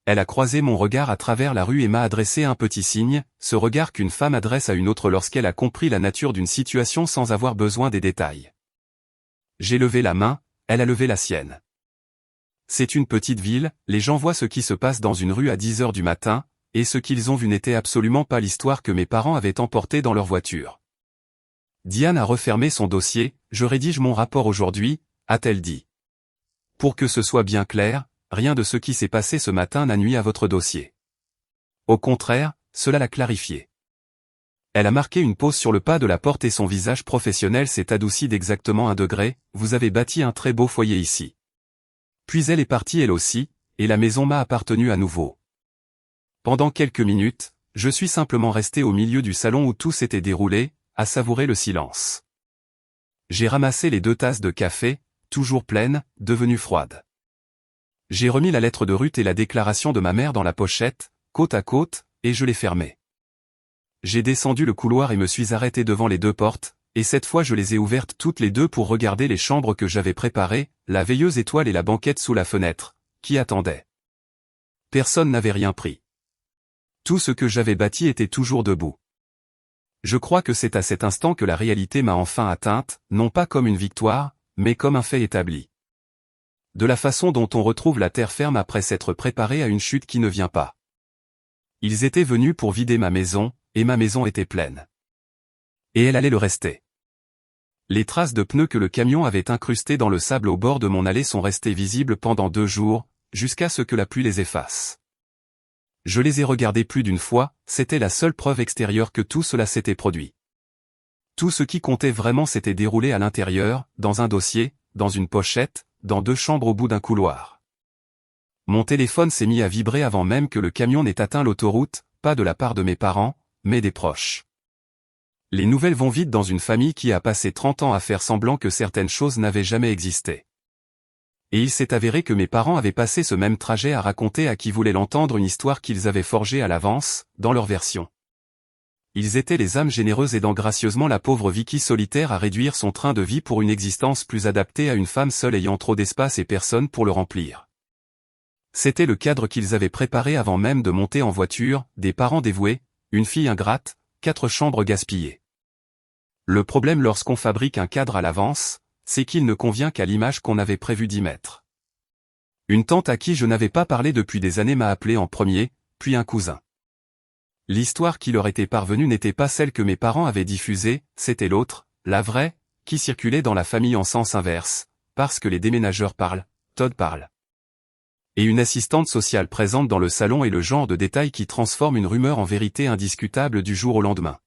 Elle a croisé mon regard à travers la rue et m'a adressé un petit signe, ce regard qu'une femme adresse à une autre lorsqu'elle a compris la nature d'une situation sans avoir besoin des détails. J'ai levé la main, elle a levé la sienne. C'est une petite ville, les gens voient ce qui se passe dans une rue à 10 heures du matin, et ce qu'ils ont vu n'était absolument pas l'histoire que mes parents avaient emportée dans leur voiture. Diane a refermé son dossier, je rédige mon rapport aujourd'hui, a-t-elle dit. Pour que ce soit bien clair, rien de ce qui s'est passé ce matin n'a nui à votre dossier. Au contraire, cela l'a clarifié. Elle a marqué une pause sur le pas de la porte et son visage professionnel s'est adouci d'exactement 1 degré, vous avez bâti un très beau foyer ici. Puis elle est partie elle aussi, et la maison m'a appartenu à nouveau. Pendant quelques minutes, je suis simplement resté au milieu du salon où tout s'était déroulé, à savourer le silence. J'ai ramassé les 2 tasses de café, toujours pleines, devenues froides. J'ai remis la lettre de Ruth et la déclaration de ma mère dans la pochette, côte à côte, et je les fermais. J'ai descendu le couloir et me suis arrêté devant les 2 portes, et cette fois je les ai ouvertes toutes les 2 pour regarder les chambres que j'avais préparées, la veilleuse étoile et la banquette sous la fenêtre, qui attendaient. Personne n'avait rien pris. Tout ce que j'avais bâti était toujours debout. Je crois que c'est à cet instant que la réalité m'a enfin atteinte, non pas comme une victoire, mais comme un fait établi. De la façon dont on retrouve la terre ferme après s'être préparé à une chute qui ne vient pas. Ils étaient venus pour vider ma maison, et ma maison était pleine. Et elle allait le rester. Les traces de pneus que le camion avait incrustées dans le sable au bord de mon allée sont restées visibles pendant 2 jours, jusqu'à ce que la pluie les efface. Je les ai regardées plus d'une fois, c'était la seule preuve extérieure que tout cela s'était produit. Tout ce qui comptait vraiment s'était déroulé à l'intérieur, dans un dossier, dans une pochette, dans 2 chambres au bout d'un couloir. Mon téléphone s'est mis à vibrer avant même que le camion n'ait atteint l'autoroute, pas de la part de mes parents, mais des proches. Les nouvelles vont vite dans une famille qui a passé 30 ans à faire semblant que certaines choses n'avaient jamais existé. Et il s'est avéré que mes parents avaient passé ce même trajet à raconter à qui voulait l'entendre une histoire qu'ils avaient forgée à l'avance, dans leur version. Ils étaient les âmes généreuses aidant gracieusement la pauvre Vicky solitaire à réduire son train de vie pour une existence plus adaptée à une femme seule ayant trop d'espace et personne pour le remplir. C'était le cadre qu'ils avaient préparé avant même de monter en voiture, des parents dévoués, une fille ingrate, 4 chambres gaspillées. Le problème lorsqu'on fabrique un cadre à l'avance, c'est qu'il ne convient qu'à l'image qu'on avait prévu d'y mettre. Une tante à qui je n'avais pas parlé depuis des années m'a appelé en premier, puis un cousin. L'histoire qui leur était parvenue n'était pas celle que mes parents avaient diffusée, c'était l'autre, la vraie, qui circulait dans la famille en sens inverse, parce que les déménageurs parlent, Todd parle. Et une assistante sociale présente dans le salon est le genre de détail qui transforme une rumeur en vérité indiscutable du jour au lendemain.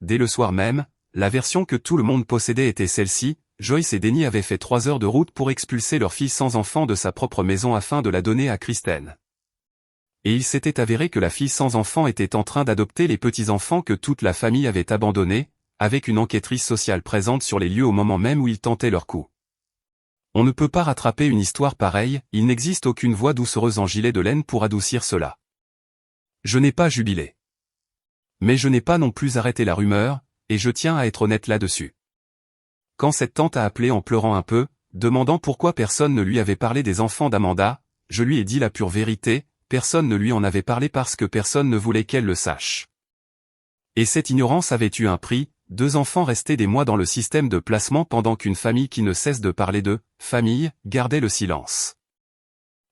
Dès le soir même, la version que tout le monde possédait était celle-ci, Joyce et Denny avaient fait 3 heures de route pour expulser leur fille sans enfant de sa propre maison afin de la donner à Kristen. Et il s'était avéré que la fille sans enfant était en train d'adopter les petits-enfants que toute la famille avait abandonnés, avec une enquêtrice sociale présente sur les lieux au moment même où ils tentaient leur coup. On ne peut pas rattraper une histoire pareille, il n'existe aucune voix doucereuse en gilet de laine pour adoucir cela. Je n'ai pas jubilé. Mais je n'ai pas non plus arrêté la rumeur, et je tiens à être honnête là-dessus. Quand cette tante a appelé en pleurant un peu, demandant pourquoi personne ne lui avait parlé des enfants d'Amanda, je lui ai dit la pure vérité, personne ne lui en avait parlé parce que personne ne voulait qu'elle le sache. Et cette ignorance avait eu un prix, 2 enfants restés des mois dans le système de placement pendant qu'une famille qui ne cesse de parler de « famille » gardait le silence.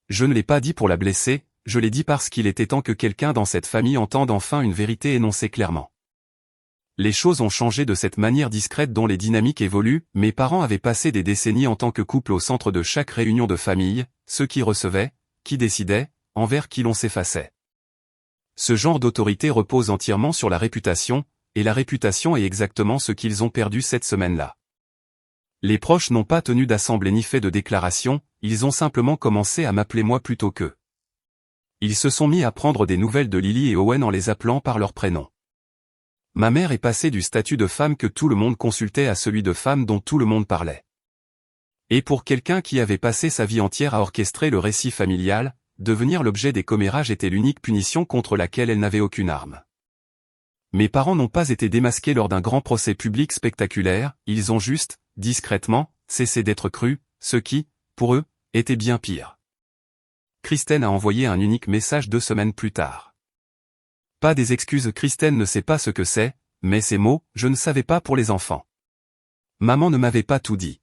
Je ne l'ai pas dit pour la blesser, je l'ai dit parce qu'il était temps que quelqu'un dans cette famille entende enfin une vérité énoncée clairement. Les choses ont changé de cette manière discrète dont les dynamiques évoluent, mes parents avaient passé des décennies en tant que couple au centre de chaque réunion de famille, ceux qui recevaient, qui décidaient, envers qui l'on s'effaçait. Ce genre d'autorité repose entièrement sur la réputation, et la réputation est exactement ce qu'ils ont perdu cette semaine-là. Les proches n'ont pas tenu d'assemblée ni fait de déclaration, ils ont simplement commencé à m'appeler moi plutôt qu'eux. Ils se sont mis à prendre des nouvelles de Lily et Owen en les appelant par leur prénom. Ma mère est passée du statut de femme que tout le monde consultait à celui de femme dont tout le monde parlait. Et pour quelqu'un qui avait passé sa vie entière à orchestrer le récit familial, devenir l'objet des commérages était l'unique punition contre laquelle elle n'avait aucune arme. Mes parents n'ont pas été démasqués lors d'un grand procès public spectaculaire, ils ont juste, discrètement, cessé d'être crus, ce qui, pour eux, était bien pire. Kristen a envoyé un unique message 2 semaines plus tard. Pas des excuses, Kristen ne sait pas ce que c'est, mais ces mots, je ne savais pas pour les enfants. Maman ne m'avait pas tout dit.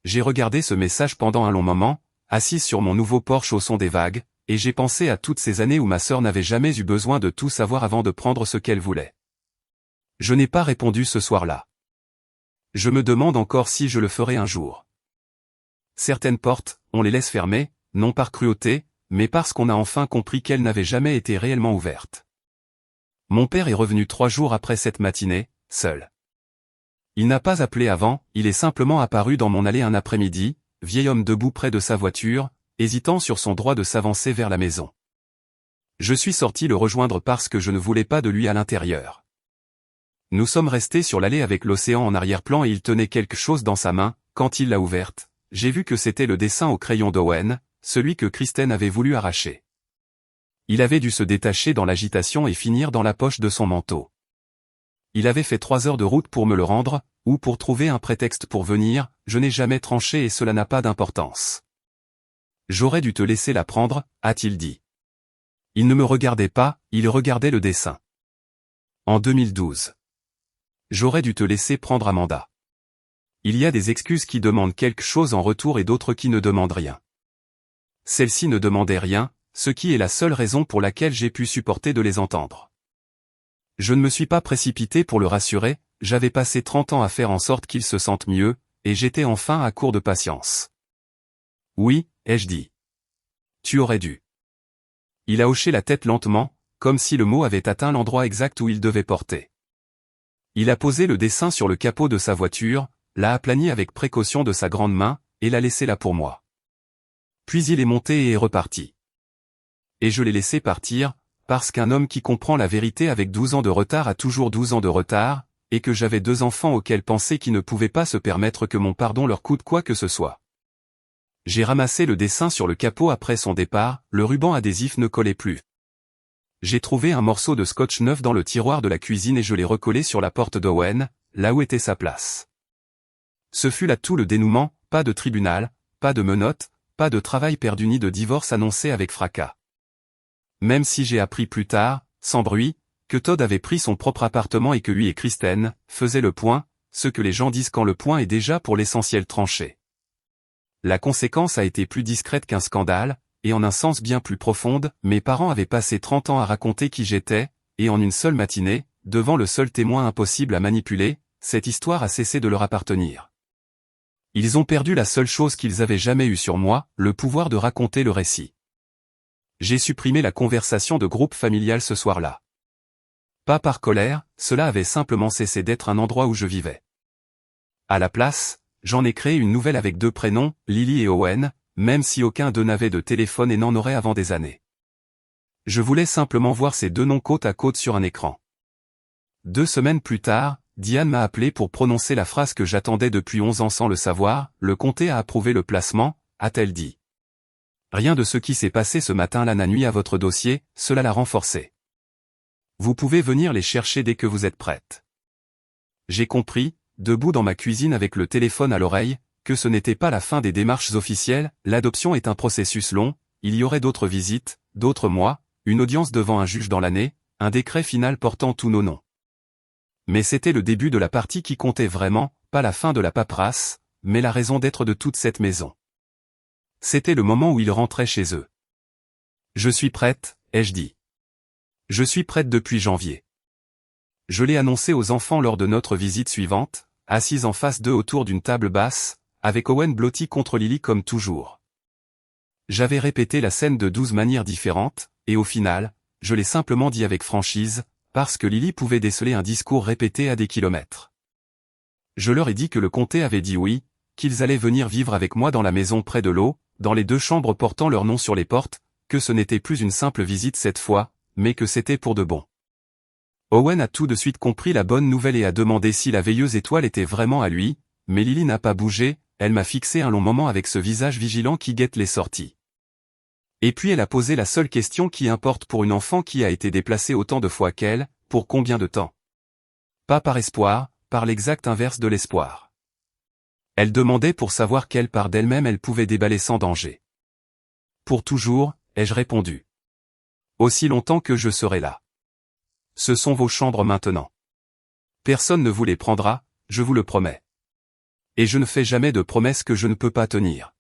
J'ai regardé ce message pendant un long moment, assise sur mon nouveau Porsche au son des vagues, et j'ai pensé à toutes ces années où ma sœur n'avait jamais eu besoin de tout savoir avant de prendre ce qu'elle voulait. Je n'ai pas répondu ce soir-là. Je me demande encore si je le ferai un jour. Certaines portes, on les laisse fermer, non par cruauté, mais parce qu'on a enfin compris qu'elles n'avaient jamais été réellement ouvertes. Mon père est revenu 3 jours après cette matinée, seul. Il n'a pas appelé avant, il est simplement apparu dans mon allée un après-midi, vieil homme debout près de sa voiture, hésitant sur son droit de s'avancer vers la maison. Je suis sorti le rejoindre parce que je ne voulais pas de lui à l'intérieur. Nous sommes restés sur l'allée avec l'océan en arrière-plan et il tenait quelque chose dans sa main. Quand il l'a ouverte, j'ai vu que c'était le dessin au crayon d'Owen, celui que Kristen avait voulu arracher. Il avait dû se détacher dans l'agitation et finir dans la poche de son manteau. Il avait fait 3 heures de route pour me le rendre, ou pour trouver un prétexte pour venir, je n'ai jamais tranché et cela n'a pas d'importance. J'aurais dû te laisser la prendre, a-t-il dit. Il ne me regardait pas, il regardait le dessin. En 2012. J'aurais dû te laisser prendre Amanda. Il y a des excuses qui demandent quelque chose en retour et d'autres qui ne demandent rien. Celle-ci ne demandait rien, ce qui est la seule raison pour laquelle j'ai pu supporter de les entendre. Je ne me suis pas précipité pour le rassurer, j'avais passé 30 ans à faire en sorte qu'il se sente mieux, et j'étais enfin à court de patience. Oui, ai-je dit. Tu aurais dû. Il a hoché la tête lentement, comme si le mot avait atteint l'endroit exact où il devait porter. Il a posé le dessin sur le capot de sa voiture, l'a aplani avec précaution de sa grande main, et l'a laissé là pour moi. Puis il est monté et est reparti. Et je l'ai laissé partir, parce qu'un homme qui comprend la vérité avec 12 ans de retard a toujours 12 ans de retard, et que j'avais 2 enfants auxquels penser qu'ils ne pouvaient pas se permettre que mon pardon leur coûte quoi que ce soit. J'ai ramassé le dessin sur le capot après son départ, le ruban adhésif ne collait plus. J'ai trouvé un morceau de scotch neuf dans le tiroir de la cuisine et je l'ai recollé sur la porte d'Owen, là où était sa place. Ce fut là tout le dénouement, pas de tribunal, pas de menottes, pas de travail perdu ni de divorce annoncé avec fracas. Même si j'ai appris plus tard, sans bruit, que Todd avait pris son propre appartement et que lui et Kristen faisaient le point, ce que les gens disent quand le point est déjà pour l'essentiel tranché. La conséquence a été plus discrète qu'un scandale, et en un sens bien plus profonde, mes parents avaient passé 30 ans à raconter qui j'étais, et en une seule matinée, devant le seul témoin impossible à manipuler, cette histoire a cessé de leur appartenir. Ils ont perdu la seule chose qu'ils avaient jamais eue sur moi, le pouvoir de raconter le récit. J'ai supprimé la conversation de groupe familial ce soir-là. Pas par colère, cela avait simplement cessé d'être un endroit où je vivais. À la place, j'en ai créé une nouvelle avec 2 prénoms, Lily et Owen, même si aucun d'eux n'avait de téléphone et n'en aurait avant des années. Je voulais simplement voir ces 2 noms côte à côte sur un écran. 2 semaines plus tard, Diane m'a appelé pour prononcer la phrase que j'attendais depuis 11 ans sans le savoir, le comté a approuvé le placement, a-t-elle dit. Rien de ce qui s'est passé ce matin-là n'a nui à votre dossier, cela l'a renforcé. Vous pouvez venir les chercher dès que vous êtes prête. J'ai compris, debout dans ma cuisine avec le téléphone à l'oreille, que ce n'était pas la fin des démarches officielles, l'adoption est un processus long, il y aurait d'autres visites, d'autres mois, une audience devant un juge dans l'année, un décret final portant tous nos noms. Mais c'était le début de la partie qui comptait vraiment, pas la fin de la paperasse, mais la raison d'être de toute cette maison. C'était le moment où ils rentraient chez eux. Je suis prête, ai-je dit. Je suis prête depuis janvier. Je l'ai annoncé aux enfants lors de notre visite suivante, assise en face d'eux autour d'une table basse, avec Owen blotti contre Lily comme toujours. J'avais répété la scène de 12 manières différentes, et au final, je l'ai simplement dit avec franchise, parce que Lily pouvait déceler un discours répété à des kilomètres. Je leur ai dit que le comté avait dit oui, qu'ils allaient venir vivre avec moi dans la maison près de l'eau, dans les 2 chambres portant leur nom sur les portes, que ce n'était plus une simple visite cette fois, mais que c'était pour de bon. Owen a tout de suite compris la bonne nouvelle et a demandé si la veilleuse étoile était vraiment à lui, mais Lily n'a pas bougé, elle m'a fixé un long moment avec ce visage vigilant qui guette les sorties. Et puis elle a posé la seule question qui importe pour une enfant qui a été déplacée autant de fois qu'elle, pour combien de temps? Pas par espoir, par l'exact inverse de l'espoir. Elle demandait pour savoir quelle part d'elle-même elle pouvait déballer sans danger. Pour toujours, ai-je répondu. Aussi longtemps que je serai là. Ce sont vos chambres maintenant. Personne ne vous les prendra, je vous le promets. Et je ne fais jamais de promesses que je ne peux pas tenir.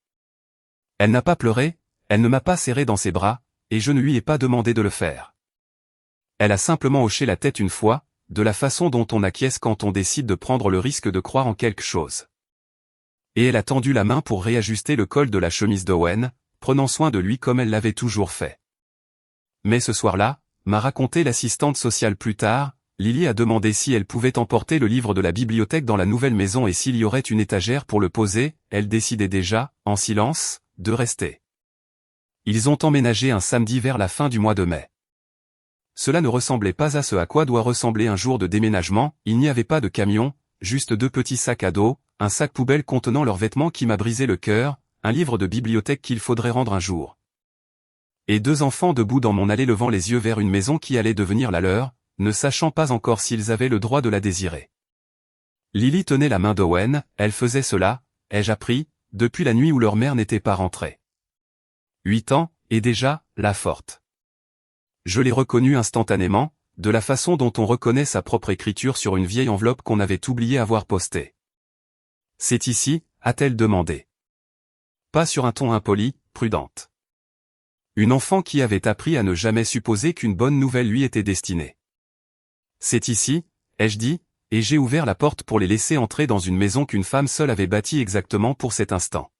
Elle n'a pas pleuré, elle ne m'a pas serré dans ses bras, et je ne lui ai pas demandé de le faire. Elle a simplement hoché la tête une fois, de la façon dont on acquiesce quand on décide de prendre le risque de croire en quelque chose. Et elle a tendu la main pour réajuster le col de la chemise d'Owen, prenant soin de lui comme elle l'avait toujours fait. Mais ce soir-là, m'a raconté l'assistante sociale plus tard, Lily a demandé si elle pouvait emporter le livre de la bibliothèque dans la nouvelle maison et s'il y aurait une étagère pour le poser, elle décidait déjà, en silence, de rester. Ils ont emménagé un samedi vers la fin du mois de mai. Cela ne ressemblait pas à ce à quoi doit ressembler un jour de déménagement, il n'y avait pas de camion, juste 2 petits sacs à dos, un sac poubelle contenant leurs vêtements qui m'a brisé le cœur, un livre de bibliothèque qu'il faudrait rendre un jour. Et 2 enfants debout dans mon allée levant les yeux vers une maison qui allait devenir la leur, ne sachant pas encore s'ils avaient le droit de la désirer. Lily tenait la main d'Owen, elle faisait cela, ai-je appris, depuis la nuit où leur mère n'était pas rentrée. 8 ans, et déjà, la forte. Je l'ai reconnue instantanément, de la façon dont on reconnaît sa propre écriture sur une vieille enveloppe qu'on avait oublié avoir postée. C'est ici, a-t-elle demandé. Pas sur un ton impoli, prudente. Une enfant qui avait appris à ne jamais supposer qu'une bonne nouvelle lui était destinée. C'est ici, ai-je dit, et j'ai ouvert la porte pour les laisser entrer dans une maison qu'une femme seule avait bâtie exactement pour cet instant.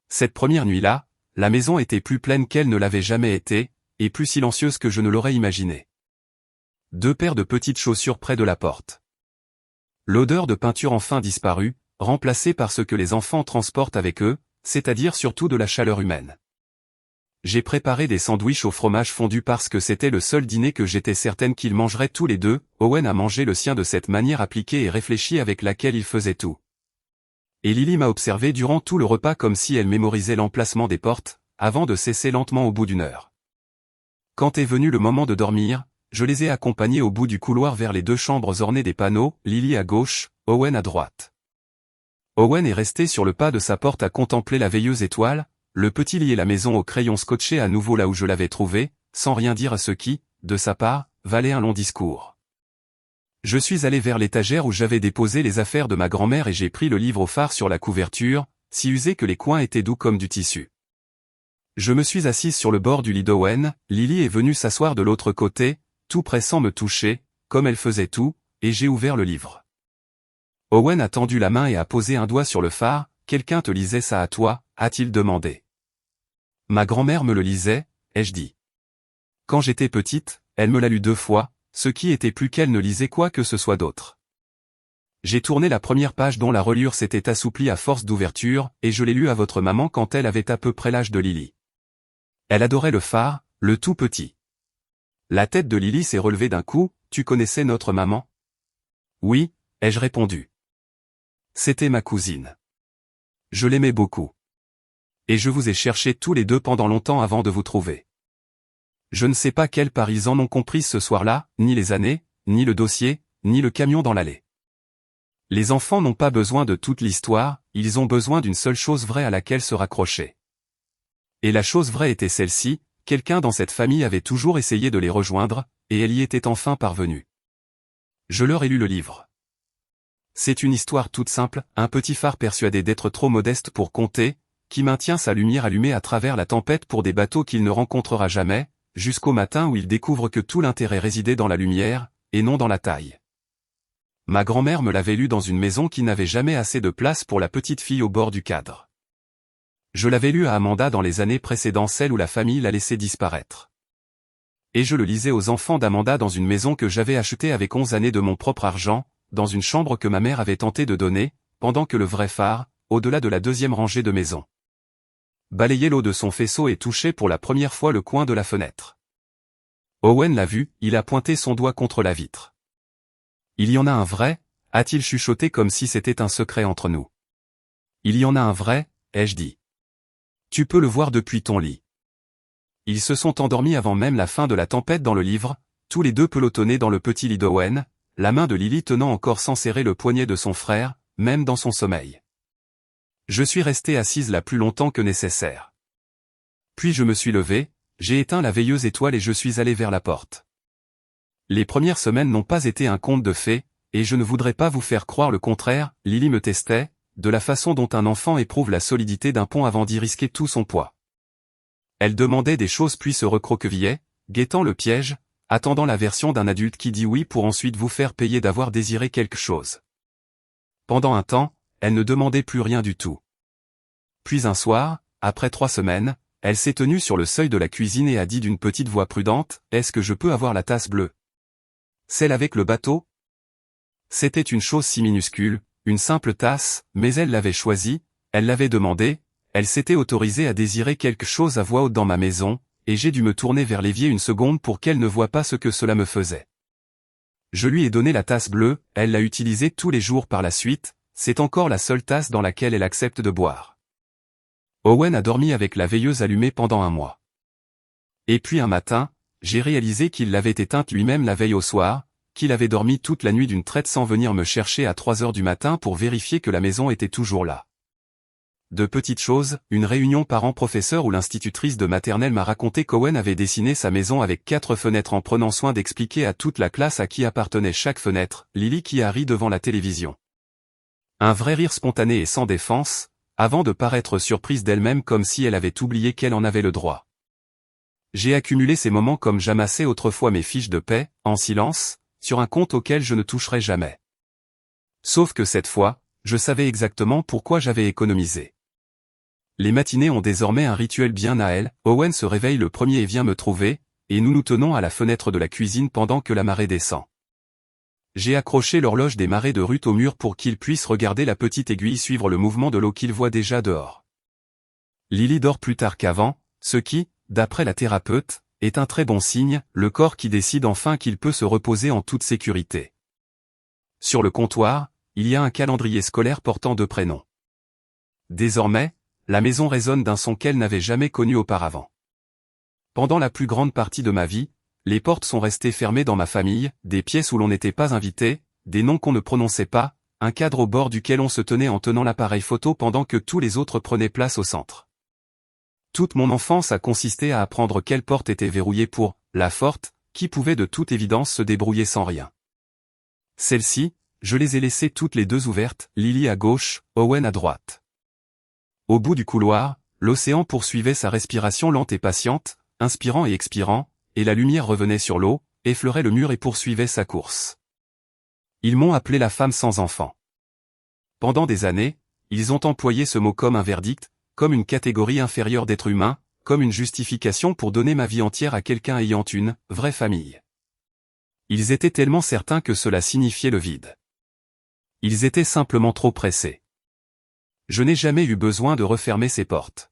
Cette première nuit-là, la maison était plus pleine qu'elle ne l'avait jamais été, et plus silencieuse que je ne l'aurais imaginé. 2 paires de petites chaussures près de la porte. L'odeur de peinture enfin disparue, remplacée par ce que les enfants transportent avec eux, c'est-à-dire surtout de la chaleur humaine. J'ai préparé des sandwichs au fromage fondu parce que c'était le seul dîner que j'étais certaine qu'ils mangeraient tous les 2, Owen a mangé le sien de cette manière appliquée et réfléchie avec laquelle il faisait tout. Et Lily m'a observé durant tout le repas comme si elle mémorisait l'emplacement des portes, avant de cesser lentement au bout d'1 heure. Quand est venu le moment de dormir, je les ai accompagnés au bout du couloir vers les 2 chambres ornées des panneaux, Lily à gauche, Owen à droite. Owen est resté sur le pas de sa porte à contempler la veilleuse étoile, le petit liait la maison au crayon scotché à nouveau là où je l'avais trouvé, sans rien dire à ce qui, de sa part, valait un long discours. Je suis allé vers l'étagère où j'avais déposé les affaires de ma grand-mère et j'ai pris le livre au phare sur la couverture, si usé que les coins étaient doux comme du tissu. Je me suis assise sur le bord du lit d'Owen, Lily est venue s'asseoir de l'autre côté, tout près sans me toucher, comme elle faisait tout, et j'ai ouvert le livre. Owen a tendu la main et a posé un doigt sur le phare, « Quelqu'un te lisait ça à toi ?» a-t-il demandé. Ma grand-mère me le lisait, ai-je dit. Quand j'étais petite, elle me l'a lu 2 fois, ce qui était plus qu'elle ne lisait quoi que ce soit d'autre. J'ai tourné la première page dont la reliure s'était assouplie à force d'ouverture, et je l'ai lu à votre maman quand elle avait à peu près l'âge de Lily. Elle adorait le phare, le tout petit. La tête de Lily s'est relevée d'un coup, « Tu connaissais notre maman ?» Oui, ai-je répondu. C'était ma cousine. Je l'aimais beaucoup. Et je vous ai cherché tous les 2 pendant longtemps avant de vous trouver. Je ne sais pas quelles part ils en ont compris ce soir-là, ni les années, ni le dossier, ni le camion dans l'allée. Les enfants n'ont pas besoin de toute l'histoire, ils ont besoin d'une seule chose vraie à laquelle se raccrocher. Et la chose vraie était celle-ci, quelqu'un dans cette famille avait toujours essayé de les rejoindre, et elle y était enfin parvenue. Je leur ai lu le livre. C'est une histoire toute simple, un petit phare persuadé d'être trop modeste pour compter, qui maintient sa lumière allumée à travers la tempête pour des bateaux qu'il ne rencontrera jamais, jusqu'au matin où il découvre que tout l'intérêt résidait dans la lumière, et non dans la taille. Ma grand-mère me l'avait lu dans une maison qui n'avait jamais assez de place pour la petite fille au bord du cadre. Je l'avais lu à Amanda dans les années précédant celle où la famille l'a laissé disparaître. Et je le lisais aux enfants d'Amanda dans une maison que j'avais achetée avec 11 années de mon propre argent, dans une chambre que ma mère avait tenté de donner, pendant que le vrai phare, au-delà de la deuxième rangée de maisons, balayait l'eau de son faisceau et touchait pour la première fois le coin de la fenêtre. Owen l'a vu, il a pointé son doigt contre la vitre. Il y en a un vrai, a-t-il chuchoté comme si c'était un secret entre nous. Il y en a un vrai, ai-je dit. Tu peux le voir depuis ton lit. Ils se sont endormis avant même la fin de la tempête dans le livre, tous les deux pelotonnés dans le petit lit d'Owen, la main de Lily tenant encore sans serrer le poignet de son frère, même dans son sommeil. Je suis restée assise la plus longtemps que nécessaire. Puis je me suis levée, j'ai éteint la veilleuse étoile et je suis allée vers la porte. Les premières semaines n'ont pas été un conte de fées, et je ne voudrais pas vous faire croire le contraire, Lily me testait, de la façon dont un enfant éprouve la solidité d'un pont avant d'y risquer tout son poids. Elle demandait des choses puis se recroquevillait, guettant le piège, attendant la version d'un adulte qui dit oui pour ensuite vous faire payer d'avoir désiré quelque chose. Pendant un temps, elle ne demandait plus rien du tout. Puis un soir, après 3 semaines, elle s'est tenue sur le seuil de la cuisine et a dit d'une petite voix prudente, « Est-ce que je peux avoir la tasse bleue? Celle avec le bateau ?» C'était une chose si minuscule, une simple tasse, mais elle l'avait choisie, elle l'avait demandé, elle s'était autorisée à désirer quelque chose à voix haute dans ma maison, et j'ai dû me tourner vers l'évier une seconde pour qu'elle ne voie pas ce que cela me faisait. Je lui ai donné la tasse bleue, elle l'a utilisée tous les jours par la suite, c'est encore la seule tasse dans laquelle elle accepte de boire. Owen a dormi avec la veilleuse allumée pendant un mois. Et puis un matin, j'ai réalisé qu'il l'avait éteinte lui-même la veille au soir, qu'il avait dormi toute la nuit d'une traite sans venir me chercher à 3 heures du matin pour vérifier que la maison était toujours là. De petites choses, une réunion parents-professeurs où l'institutrice de maternelle m'a raconté qu'Owen avait dessiné sa maison avec 4 fenêtres en prenant soin d'expliquer à toute la classe à qui appartenait chaque fenêtre, Lily qui a ri devant la télévision. Un vrai rire spontané et sans défense, avant de paraître surprise d'elle-même comme si elle avait oublié qu'elle en avait le droit. J'ai accumulé ces moments comme j'amassais autrefois mes fiches de paie, en silence, sur un compte auquel je ne toucherai jamais. Sauf que cette fois, je savais exactement pourquoi j'avais économisé. Les matinées ont désormais un rituel bien à elles, Owen se réveille le premier et vient me trouver, et nous nous tenons à la fenêtre de la cuisine pendant que la marée descend. J'ai accroché l'horloge des marées de Ruth au mur pour qu'il puisse regarder la petite aiguille suivre le mouvement de l'eau qu'il voit déjà dehors. Lily dort plus tard qu'avant, ce qui, d'après la thérapeute, est un très bon signe, le corps qui décide enfin qu'il peut se reposer en toute sécurité. Sur le comptoir, il y a un calendrier scolaire portant 2 prénoms. Désormais, la maison résonne d'un son qu'elle n'avait jamais connu auparavant. Pendant la plus grande partie de ma vie, les portes sont restées fermées dans ma famille, des pièces où l'on n'était pas invité, des noms qu'on ne prononçait pas, un cadre au bord duquel on se tenait en tenant l'appareil photo pendant que tous les autres prenaient place au centre. Toute mon enfance a consisté à apprendre quelle porte était verrouillée pour la forte, qui pouvait de toute évidence se débrouiller sans rien. Celles-ci, je les ai laissées toutes les 2 ouvertes, Lily à gauche, Owen à droite. Au bout du couloir, l'océan poursuivait sa respiration lente et patiente, inspirant et expirant, et la lumière revenait sur l'eau, effleurait le mur et poursuivait sa course. Ils m'ont appelé la femme sans enfant. Pendant des années, ils ont employé ce mot comme un verdict, comme une catégorie inférieure d'êtres humains, comme une justification pour donner ma vie entière à quelqu'un ayant une vraie famille. Ils étaient tellement certains que cela signifiait le vide. Ils étaient simplement trop pressés. Je n'ai jamais eu besoin de refermer ces portes.